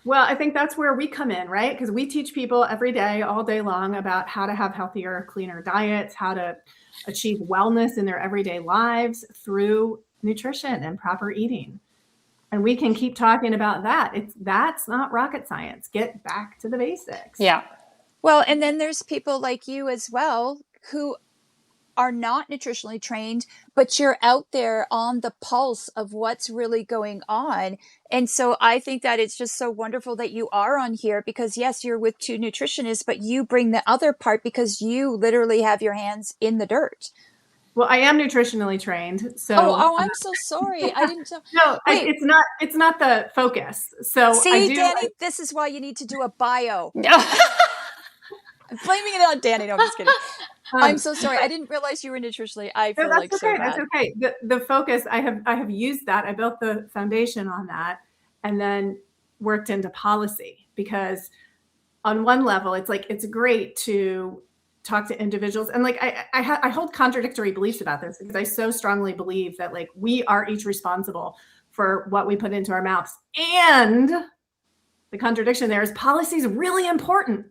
Well, I think that's where we come in, right? Because we teach people every day, all day long, about how to have healthier, cleaner diets, how to achieve wellness in their everyday lives through nutrition and proper eating. And we can keep talking about that. That's not rocket science. Get back to the basics. Yeah. Well, and then there's people like you as well who are not nutritionally trained, but you're out there on the pulse of what's really going on. And so I think that it's just so wonderful that you are on here, because yes, you're with two nutritionists, but you bring the other part because you literally have your hands in the dirt. Well, I am nutritionally trained, so. Oh, I'm so sorry. I didn't. No, it's not the focus. So see, Danny, this is why you need to do a bio. I'm blaming it on Danny. No, I'm just kidding. I'm so sorry. I didn't realize you were nutritionally. I feel like so bad. That's okay. The focus, I have used that. I built the foundation on that, and then worked into policy, because on one level, it's like it's great to talk to individuals, and like I hold contradictory beliefs about this, because I so strongly believe that like we are each responsible for what we put into our mouths, and the contradiction there is policy is really important.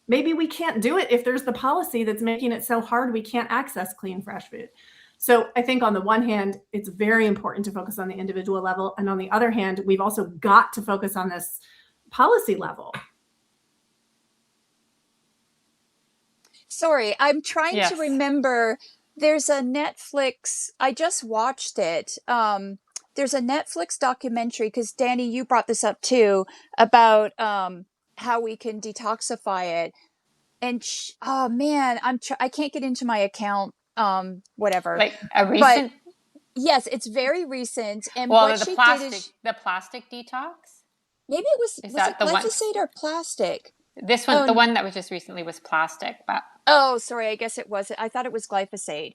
Maybe we can't do it if there's the policy that's making it so hard we can't access clean, fresh food. So I think on the one hand, it's very important to focus on the individual level, and on the other hand, we've also got to focus on this policy level. Sorry, I'm trying to remember. There's a Netflix, I just watched it. There's a Netflix documentary, because Danny, you brought this up too, about how we can detoxify it. And oh man, I can't get into my account, whatever. Like a recent? But, yes, it's very recent. And well, what the plastic detox? Maybe it was Is it that the one? glyphosate or plastic? This one, the one that was just recently was plastic, but oh, sorry, I guess it was. I thought it was glyphosate.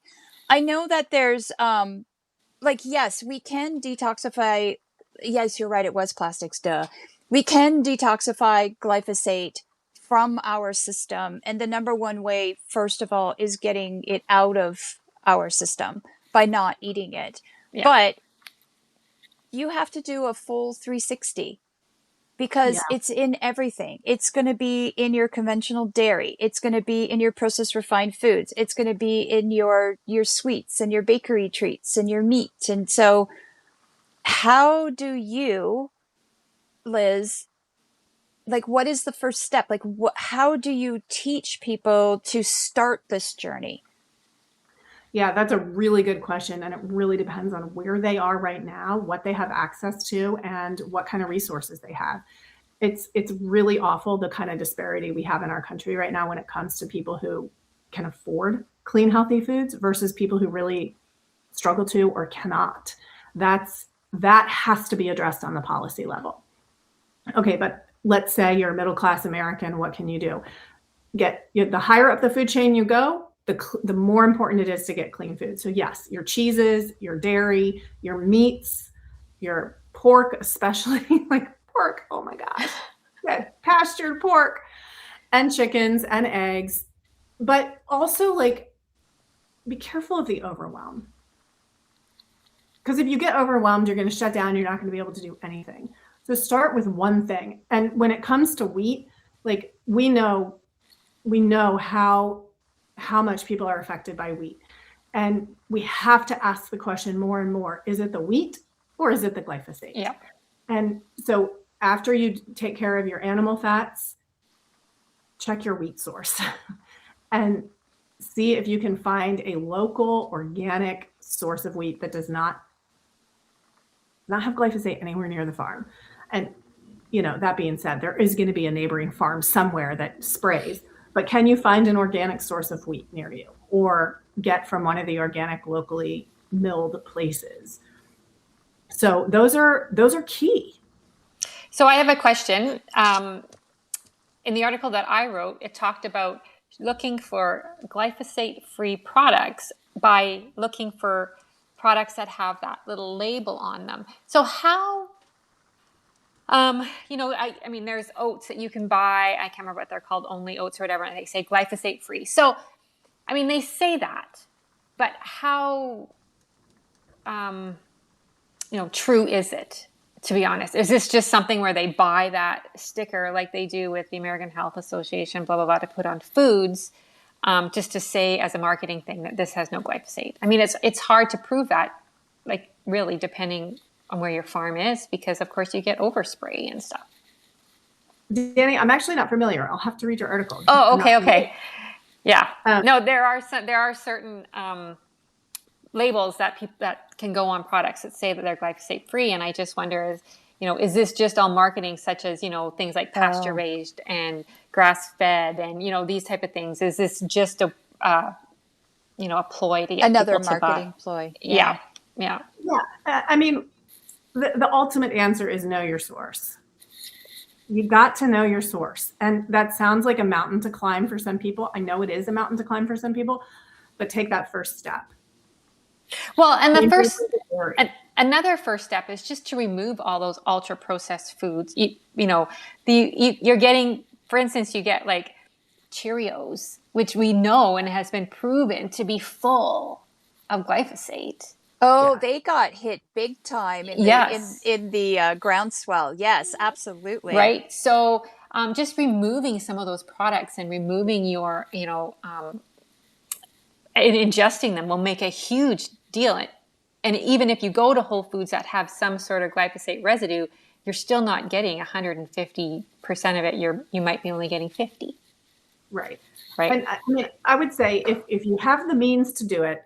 I know that there's like, yes, we can detoxify. Yes, you're right. It was plastics. Duh. We can detoxify glyphosate from our system. And the number one way, first of all, is getting it out of our system by not eating it. Yeah. But you have to do a full 360 because it's in everything. It's going to be in your conventional dairy. It's going to be in your processed refined foods. It's going to be in your sweets and your bakery treats and your meat. And so how do you, Liz, like, what is the first step? Like, how do you teach people to start this journey? Yeah, that's a really good question. And it really depends on where they are right now, what they have access to, and what kind of resources they have. It's really awful, the kind of disparity we have in our country right now when it comes to people who can afford clean, healthy foods versus people who really struggle to or cannot. That has to be addressed on the policy level. Okay, but let's say you're a middle-class American, what can you do? The higher up the food chain you go, the more important it is to get clean food. So yes, your cheeses, your dairy, your meats, your pork, especially like pork. Oh my gosh. Yeah, pastured pork and chickens and eggs. But also, like, be careful of the overwhelm. Because if you get overwhelmed, you're going to shut down. You're not going to be able to do anything. So start with one thing. And when it comes to wheat, like, we know how much people are affected by wheat. And we have to ask the question more and more, is it the wheat or is it the glyphosate? Yeah. And so after you take care of your animal fats, check your wheat source and see if you can find a local organic source of wheat that does not have glyphosate anywhere near the farm. And, that being said, there is going to be a neighboring farm somewhere that sprays. But can you find an organic source of wheat near you or get from one of the organic locally milled places? So those are key. So I have a question. In the article that I wrote, it talked about looking for glyphosate-free products by looking for products that have that little label on them. So how... I mean, there's oats that you can buy. I can't remember what they're called, Only Oats or whatever, and they say glyphosate free. So, I mean, they say that, but how, true is it, to be honest? Is this just something where they buy that sticker like they do with the American Health Association, blah, blah, blah, to put on foods, just to say as a marketing thing that this has no glyphosate? I mean, it's hard to prove that, like, really, depending on where your farm is, because of course you get overspray and stuff. Danny, I'm actually not familiar. I'll have to read your article. Oh, okay. Yeah. No, there are certain labels that can go on products that say that they're glyphosate free. And I just wonder, is this just all marketing, such as, things like pasture raised and grass fed and, these type of things? Is this just a ploy to get another people to marketing buy? Ploy? Yeah. I mean, the ultimate answer is know your source. You got to know your source. And that sounds like a mountain to climb for some people. I know it is a mountain to climb for some people, but take that first step. Well, and another first step is just to remove all those ultra processed foods. You're getting, for instance, you get like Cheerios, which we know and has been proven to be full of glyphosate. Oh, they got hit big time in the groundswell. Yes, absolutely. Right. So just removing some of those products and removing your, and ingesting them will make a huge deal. And even if you go to Whole Foods that have some sort of glyphosate residue, you're still not getting 150% of it. You might be only getting 50. Right. And I would say if you have the means to do it,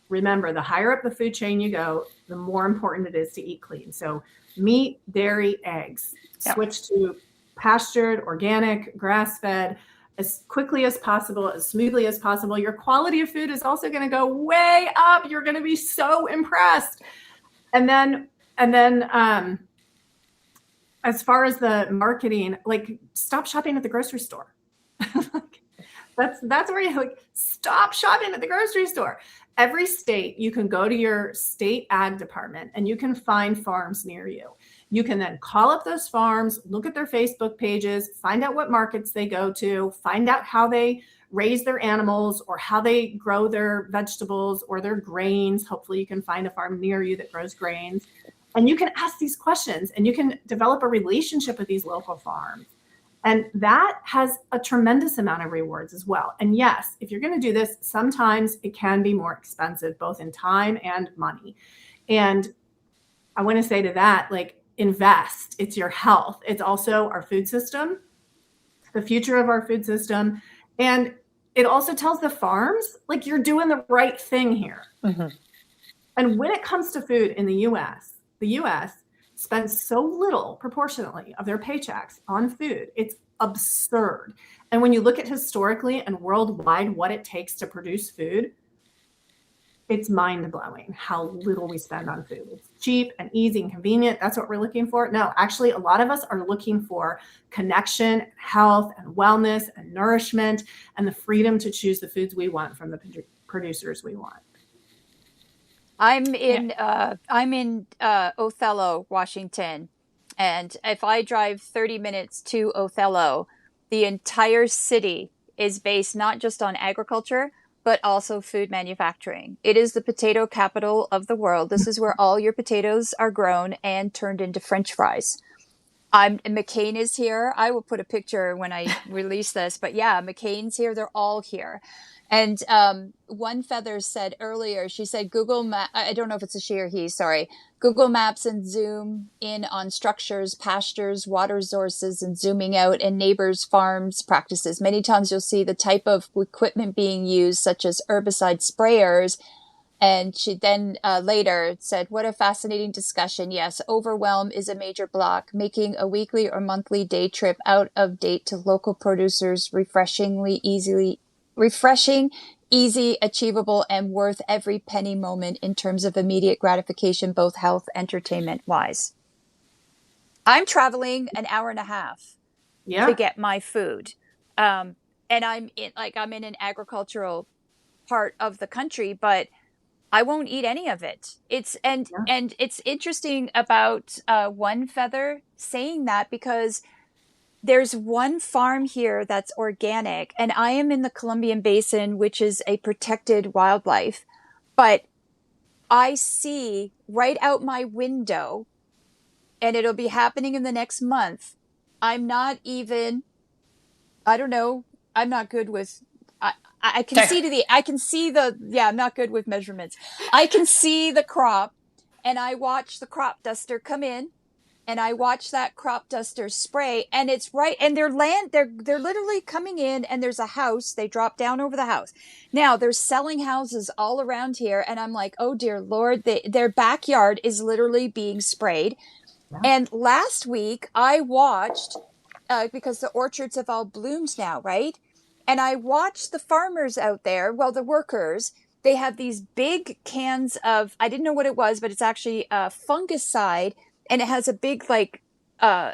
remember, the higher up the food chain you go, the more important it is to eat clean. So meat, dairy, eggs. Yep. Switch to pastured, organic, grass-fed as quickly as possible, as smoothly as possible. Your quality of food is also going to go way up. You're going to be so impressed. And then as far as the marketing, like, stop shopping at the grocery store. That's where you like, stop shopping at the grocery store. Every state, you can go to your state ag department and you can find farms near you. You can then call up those farms, look at their Facebook pages, find out what markets they go to, find out how they raise their animals or how they grow their vegetables or their grains. Hopefully you can find a farm near you that grows grains. And you can ask these questions and you can develop a relationship with these local farms. And that has a tremendous amount of rewards as well. And yes, if you're going to do this, sometimes it can be more expensive, both in time and money. And I want to say to that, like, invest. It's your health. It's also our food system, the future of our food system. And it also tells the farms, like, you're doing the right thing here. Mm-hmm. And when it comes to food in the U.S. spends so little proportionately of their paychecks on food. It's absurd. And when you look at historically and worldwide what it takes to produce food, it's mind-blowing how little we spend on food. It's cheap and easy and convenient. That's what we're looking for. No, actually, a lot of us are looking for connection, health, and wellness, and nourishment, and the freedom to choose the foods we want from the producers we want. I'm in Othello, Washington, and if I drive 30 minutes to Othello, the entire city is based not just on agriculture, but also food manufacturing. It is the potato capital of the world. This is where all your potatoes are grown and turned into French fries. McCain is here. I will put a picture when I release this, but yeah, McCain's here. They're all here. And One Feather said earlier, she said Google I don't know if it's a she or he, sorry. Google Maps and zoom in on structures, pastures, water sources, and zooming out and neighbors' farms practices. Many times you'll see the type of equipment being used, such as herbicide sprayers. And she then later said, what a fascinating discussion. Yes, overwhelm is a major block. Making a weekly or monthly day trip out of date to local producers refreshing, easy, achievable, and worth every penny moment in terms of immediate gratification, both health, entertainment wise. I'm traveling an hour and a half to get my food. And I'm in an agricultural part of the country, but I won't eat any of it. And it's interesting about One Feather saying that, because there's one farm here that's organic, and I am in the Columbian Basin, which is a protected wildlife, but I see right out my window, and it'll be happening in the next month. I'm not good with, I'm not good with measurements. I can see the crop, and I watch the crop duster come in, and I watch that crop duster spray, and it's right, and they're literally coming in, and there's a house, they drop down over the house. Now they're selling houses all around here, and I'm like, oh dear Lord, their backyard is literally being sprayed. Yeah. And last week I watched, because the orchards have all bloomed now, right? And I watched the farmers out there, the workers, they have these big cans of, I didn't know what it was, but it's actually a fungicide. And it has a big,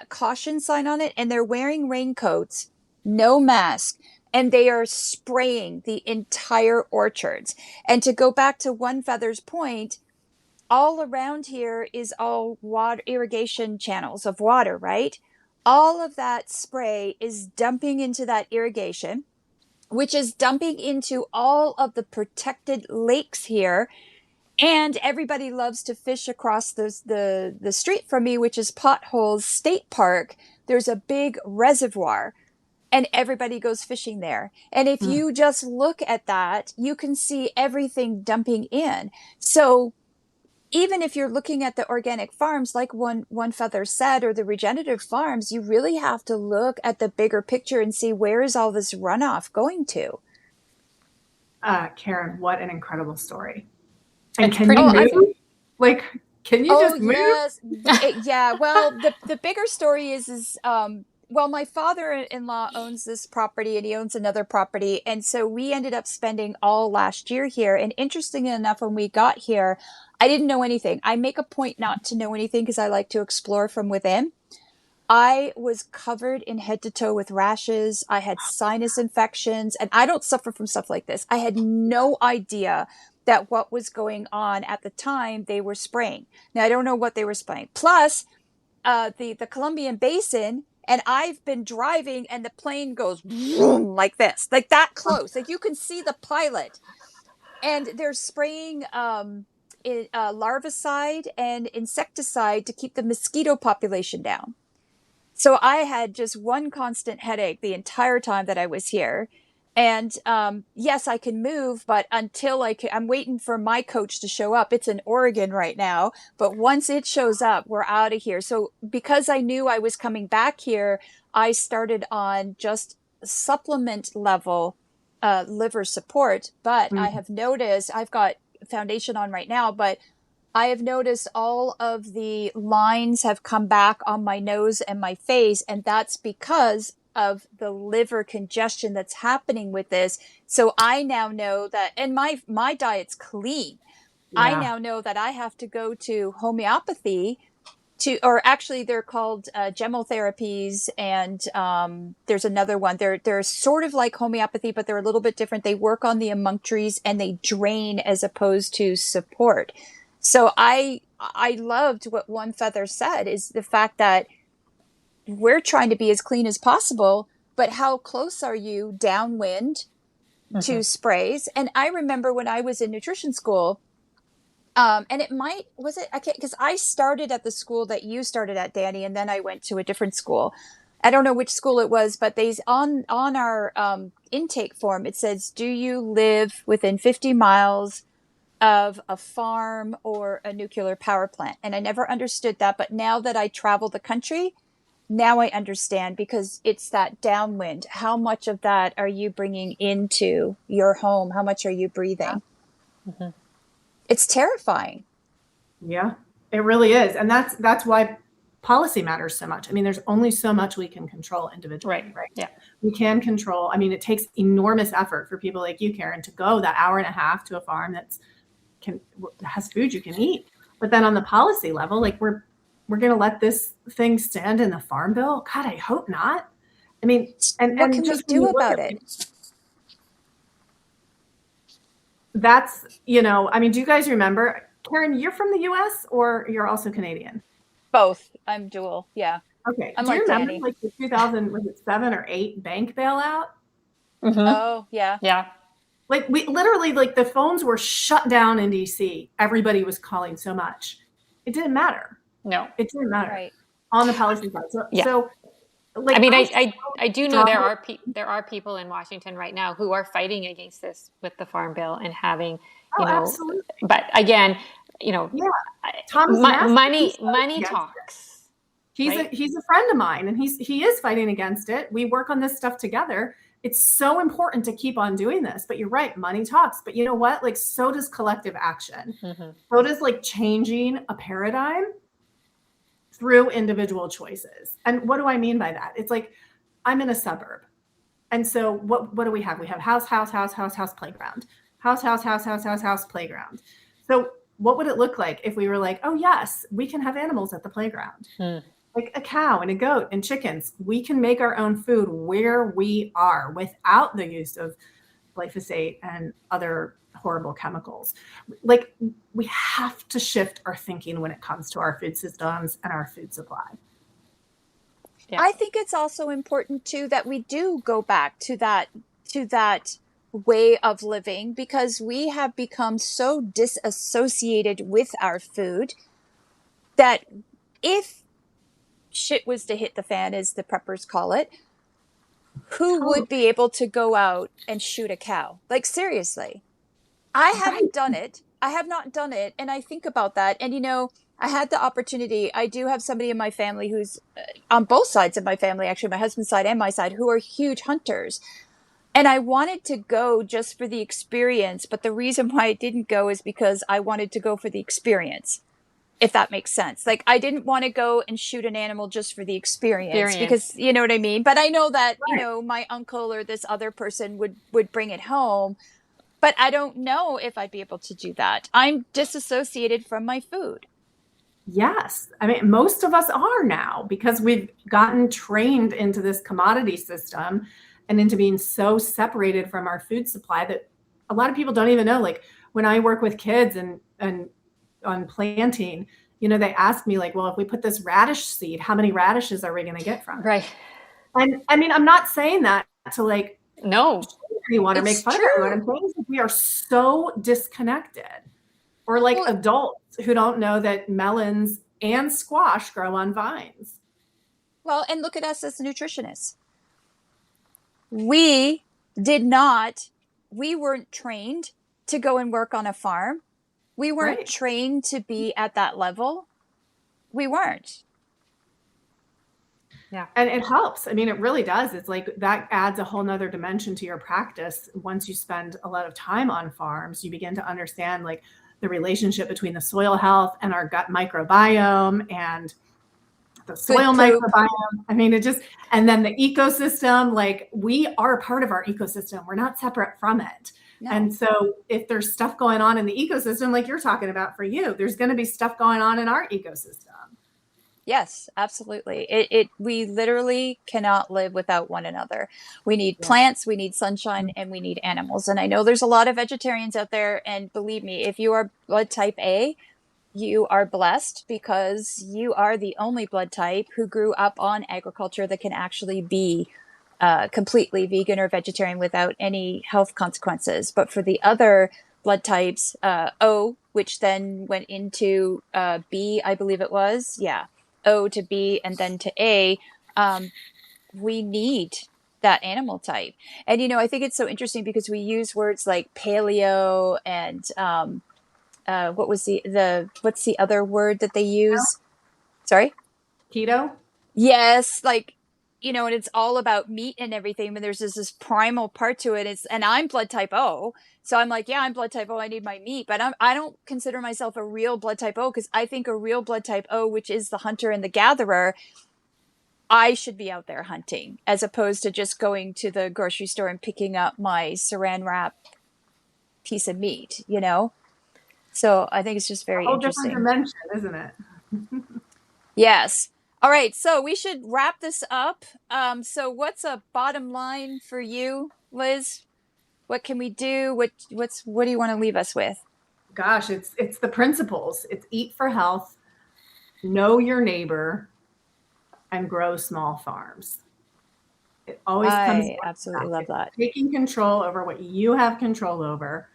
caution sign on it. And they're wearing raincoats, no mask. And they are spraying the entire orchards. And to go back to One Feather's point, all around here is all water, irrigation channels of water, right? All of that spray is dumping into that irrigation, which is dumping into all of the protected lakes here. And everybody loves to fish across the street from me, which is Potholes State Park. There's a big reservoir, and everybody goes fishing there. And if you just look at that, you can see everything dumping in. So even if you're looking at the organic farms, like One Feather said, or the regenerative farms, you really have to look at the bigger picture and see, where is all this runoff going to? Karen, what an incredible story. And can you move? Can you just move? Yes. Well, the bigger story is my father-in-law owns this property, and he owns another property. And so we ended up spending all last year here. And interestingly enough, when we got here, I didn't know anything. I make a point not to know anything because I like to explore from within. I was covered in head to toe with rashes. I had sinus infections, and I don't suffer from stuff like this. I had no idea that what was going on at the time they were spraying. Now, I don't know what they were spraying. Plus, the Colombian Basin, and I've been driving, and the plane goes vroom, like this, like that close. Like you can see the pilot. And they're spraying larvicide and insecticide to keep the mosquito population down. So I had just one constant headache the entire time that I was here. And yes, I can move, but until I'm waiting for my coach to show up. It's in Oregon right now. But once it shows up, we're out of here. So because I knew I was coming back here, I started on just supplement level liver support. But I have noticed, I've got foundation on right now, but I have noticed all of the lines have come back on my nose and my face, and that's because of the liver congestion that's happening with this. So I now know that, and my diet's clean. Yeah. I now know that I have to go to homeopathy or actually they're called gemotherapies, and there's another one. They're sort of like homeopathy, but they're a little bit different. They work on the emunctories and they drain as opposed to support. So I loved what One Feather said, is the fact that we're trying to be as clean as possible, but how close are you downwind to sprays? And I remember when I was in nutrition school, and because I started at the school that you started at, Danny, and then I went to a different school. I don't know which school it was, but on our intake form, it says, do you live within 50 miles of a farm or a nuclear power plant? And I never understood that. But now that I travel the country, now I understand, because it's that downwind. How much of that are you bringing into your home? How much are you breathing? Mm-hmm. It's terrifying. Yeah, it really is. And that's why policy matters so much. I mean, there's only so much we can control individually, right? Yeah. We can control. I mean, it takes enormous effort for people like you, Karen, to go that hour and a half to a farm that has food you can eat. But then on the policy level, like we're going to let this thing stand in the farm bill? God, I hope not. I mean, and what can we do about it? That's, I mean, do you guys remember, Karen, you're from the US or you're also Canadian? Both. I'm dual. Yeah. Okay. Do you remember Danny, like the 2007 or 8 bank bailout? Mm-hmm. Oh, yeah. Yeah. Like we literally, like the phones were shut down in DC. Everybody was calling so much. It didn't matter. No. It didn't matter on the policy side. So, yeah. So like, I mean, I do know there are people in Washington right now who are fighting against this with the Farm Bill and having, absolutely. But again, money talks. He's a friend of mine, and he is fighting against it. We work on this stuff together. It's so important to keep on doing this. But you're right, money talks. But you know what? Like, so does collective action. Mm-hmm. So does like changing a paradigm through individual choices. And what do I mean by that? It's like, I'm in a suburb. And so what do we have? We have house, playground. House, playground. So what would it look like if we were like, oh yes, we can have animals at the playground? Like a cow and a goat and chickens. We can make our own food where we are without the use of glyphosate and other horrible chemicals. Like, we have to shift our thinking when it comes to our food systems and our food supply. Yeah. I think it's also important too that we do go back to that way of living, because we have become so disassociated with our food that if shit was to hit the fan, as the preppers call it, who would be able to go out and shoot a cow? Like, seriously. I haven't done it. I have not done it. And I think about that. And, I had the opportunity. I do have somebody in my family who's on both sides of my family, actually, my husband's side and my side, who are huge hunters. And I wanted to go just for the experience. But the reason why I didn't go is because I wanted to go for the experience, if that makes sense. Like, I didn't want to go and shoot an animal just for the experience. Because, you know what I mean? But I know that, my uncle or this other person would bring it home. But I don't know if I'd be able to do that. I'm disassociated from my food. Yes. I mean, most of us are now because we've gotten trained into this commodity system and into being so separated from our food supply that a lot of people don't even know. Like when I work with kids and on planting, they ask me like, well, if we put this radish seed, how many radishes are we going to get from it? Right. And I mean, I'm not saying that to like, no, you want to make fun of everyone. I'm saying that we are so disconnected. Or like adults who don't know that melons and squash grow on vines. Well, and look at us as nutritionists. We weren't trained to go and work on a farm. We weren't trained to be at that level. We weren't. Yeah. And it helps. I mean, it really does. It's like that adds a whole nother dimension to your practice. Once you spend a lot of time on farms, you begin to understand like the relationship between the soil health and our gut microbiome and the soil microbiome. I mean, and then the ecosystem, like we are part of our ecosystem. We're not separate from it. No. And so if there's stuff going on in the ecosystem, like you're talking about for you, there's going to be stuff going on in our ecosystem. Yes, absolutely. We literally cannot live without one another. We need plants, we need sunshine, and we need animals. And I know there's a lot of vegetarians out there. And believe me, if you are blood type A, you are blessed because you are the only blood type who grew up on agriculture that can actually be completely vegan or vegetarian without any health consequences. But for the other blood types, O, which then went into B, I believe it was. Yeah. O to B and then to A, we need that animal type. And, I think it's so interesting because we use words like paleo and what's the other word that they use? Keto? Sorry? Keto? Yes. Like, and it's all about meat and everything, but there's this primal part to it. And I'm blood type O. So I'm like, yeah, I'm blood type O. I need my meat, but I don't consider myself a real blood type O because I think a real blood type O, which is the hunter and the gatherer, I should be out there hunting as opposed to just going to the grocery store and picking up my saran wrap piece of meat, So I think it's just very interesting. Different dimension, isn't it? Yes. All right, so we should wrap this up. So what's a bottom line for you, Liz? What can we do? What do you want to leave us with? Gosh, it's the principles. It's eat for health, know your neighbor, and grow small farms. It always comes. I absolutely love that. Taking control over what you have control over,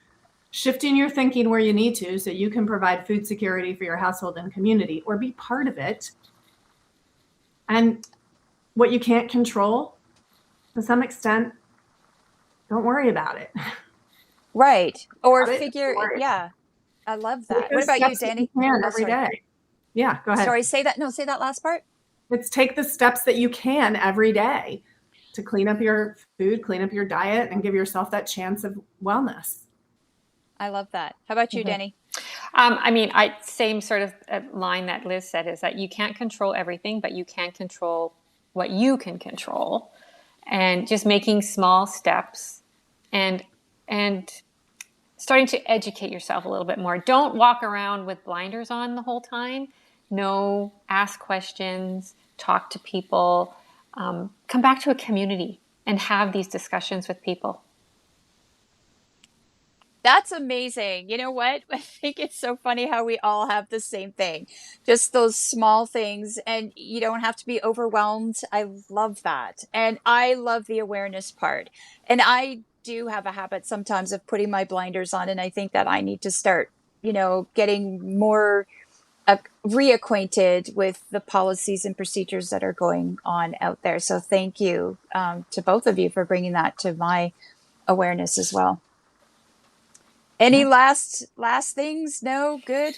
shifting your thinking where you need to so you can provide food security for your household and community or be part of it. And what you can't control, to some extent, don't worry about it. Right. Or figure, yeah. I love that. What about you, Danny? Every day. Yeah, go ahead. Sorry, say that last part. It's take the steps that you can every day to clean up your food, clean up your diet, and give yourself that chance of wellness. I love that. How about you, Danny? Same sort of line that Liz said is that you can't control everything, but you can control what you can control, and just making small steps and starting to educate yourself a little bit more. Don't walk around with blinders on the whole time. No, ask questions, talk to people, come back to a community and have these discussions with people. That's amazing. You know what? I think it's so funny how we all have the same thing. Just those small things, and you don't have to be overwhelmed. I love that. And I love the awareness part. And I do have a habit sometimes of putting my blinders on, and I think that I need to start, getting more reacquainted with the policies and procedures that are going on out there. So thank you to both of you for bringing that to my awareness as well. Any last things? No? Good?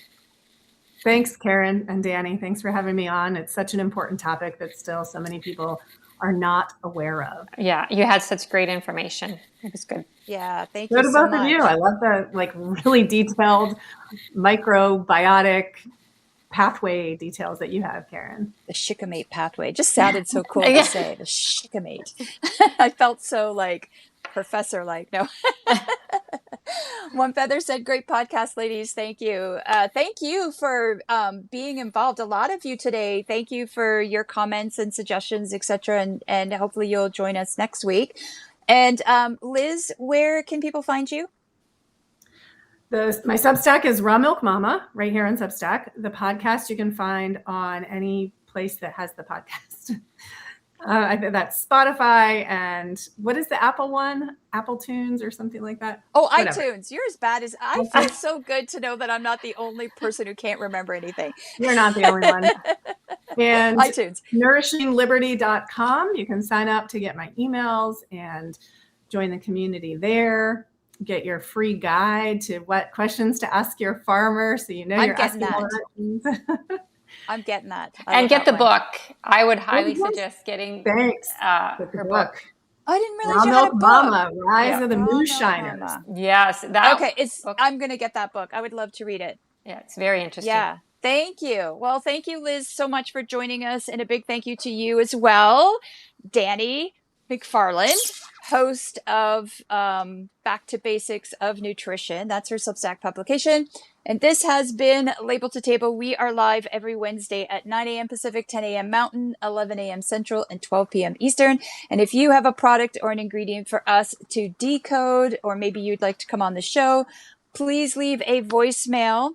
Thanks, Karen and Danny. Thanks for having me on. It's such an important topic that still so many people are not aware of. Yeah, you had such great information. It was good. Yeah, thank you so much. Good to both of you. I love the really detailed microbiotic pathway details that you have, Karen. The shikimate pathway just sounded so cool to say. The shikimate. I felt so professor-like. No. One Feather said, great podcast, ladies. Thank you. Thank you for being involved. A lot of you today. Thank you for your comments and suggestions, etc. And hopefully you'll join us next week. And Liz, where can people find you? My Substack is Raw Milk Mama, right here on Substack. The podcast you can find on any place that has the podcast. I think that's Spotify, and what is the Apple one? Apple Tunes or something like that? Oh, whatever. iTunes. You're as bad as I feel. So good to know that I'm not the only person who can't remember anything. You're not the only one. And iTunes. NourishingLiberty.com. You can sign up to get my emails and join the community there. Get your free guide to what questions to ask your farmer, so you know you're asking questions. I'm getting that. And get the book. I would highly suggest getting her book. I didn't realize Raw you Milk had a book. Mama, Rise of the Moonshiners. Yes. I'm going to get that book. I would love to read it. Yeah, it's very interesting. Yeah. Thank you. Well, thank you, Liz, so much for joining us. And a big thank you to you as well, Danny McFarland, host of Back to Basics of Nutrition. That's her Substack publication. And this has been Label to Table. We are live every Wednesday at 9 a.m. Pacific, 10 a.m. Mountain, 11 a.m. Central, and 12 p.m. Eastern. And if you have a product or an ingredient for us to decode, or maybe you'd like to come on the show, please leave a voicemail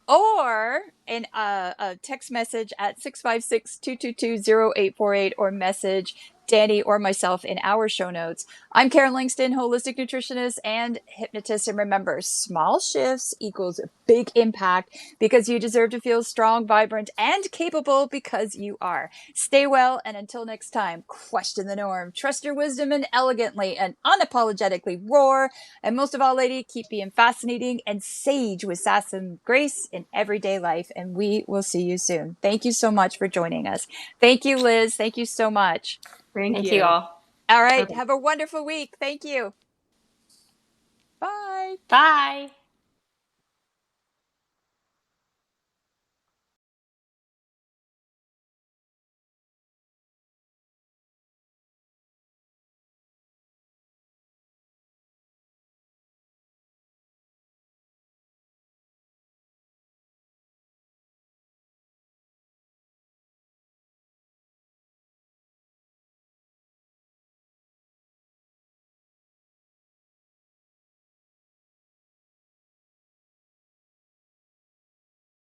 or a text message at 656-222-0848, or message Danny or myself in our show notes. I'm Karen Langston, holistic nutritionist and hypnotist. And remember, small shifts equals big impact, because you deserve to feel strong, vibrant, and capable, because you are. Stay well, and until next time, question the norm, trust your wisdom, and elegantly and unapologetically roar. And most of all, lady, keep being fascinating and sage with sass and grace in everyday life. And we will see you soon. Thank you so much for joining us. Thank you, Liz. Thank you so much. Thank you all. All right. Have a wonderful week. Thank you. Bye. Bye.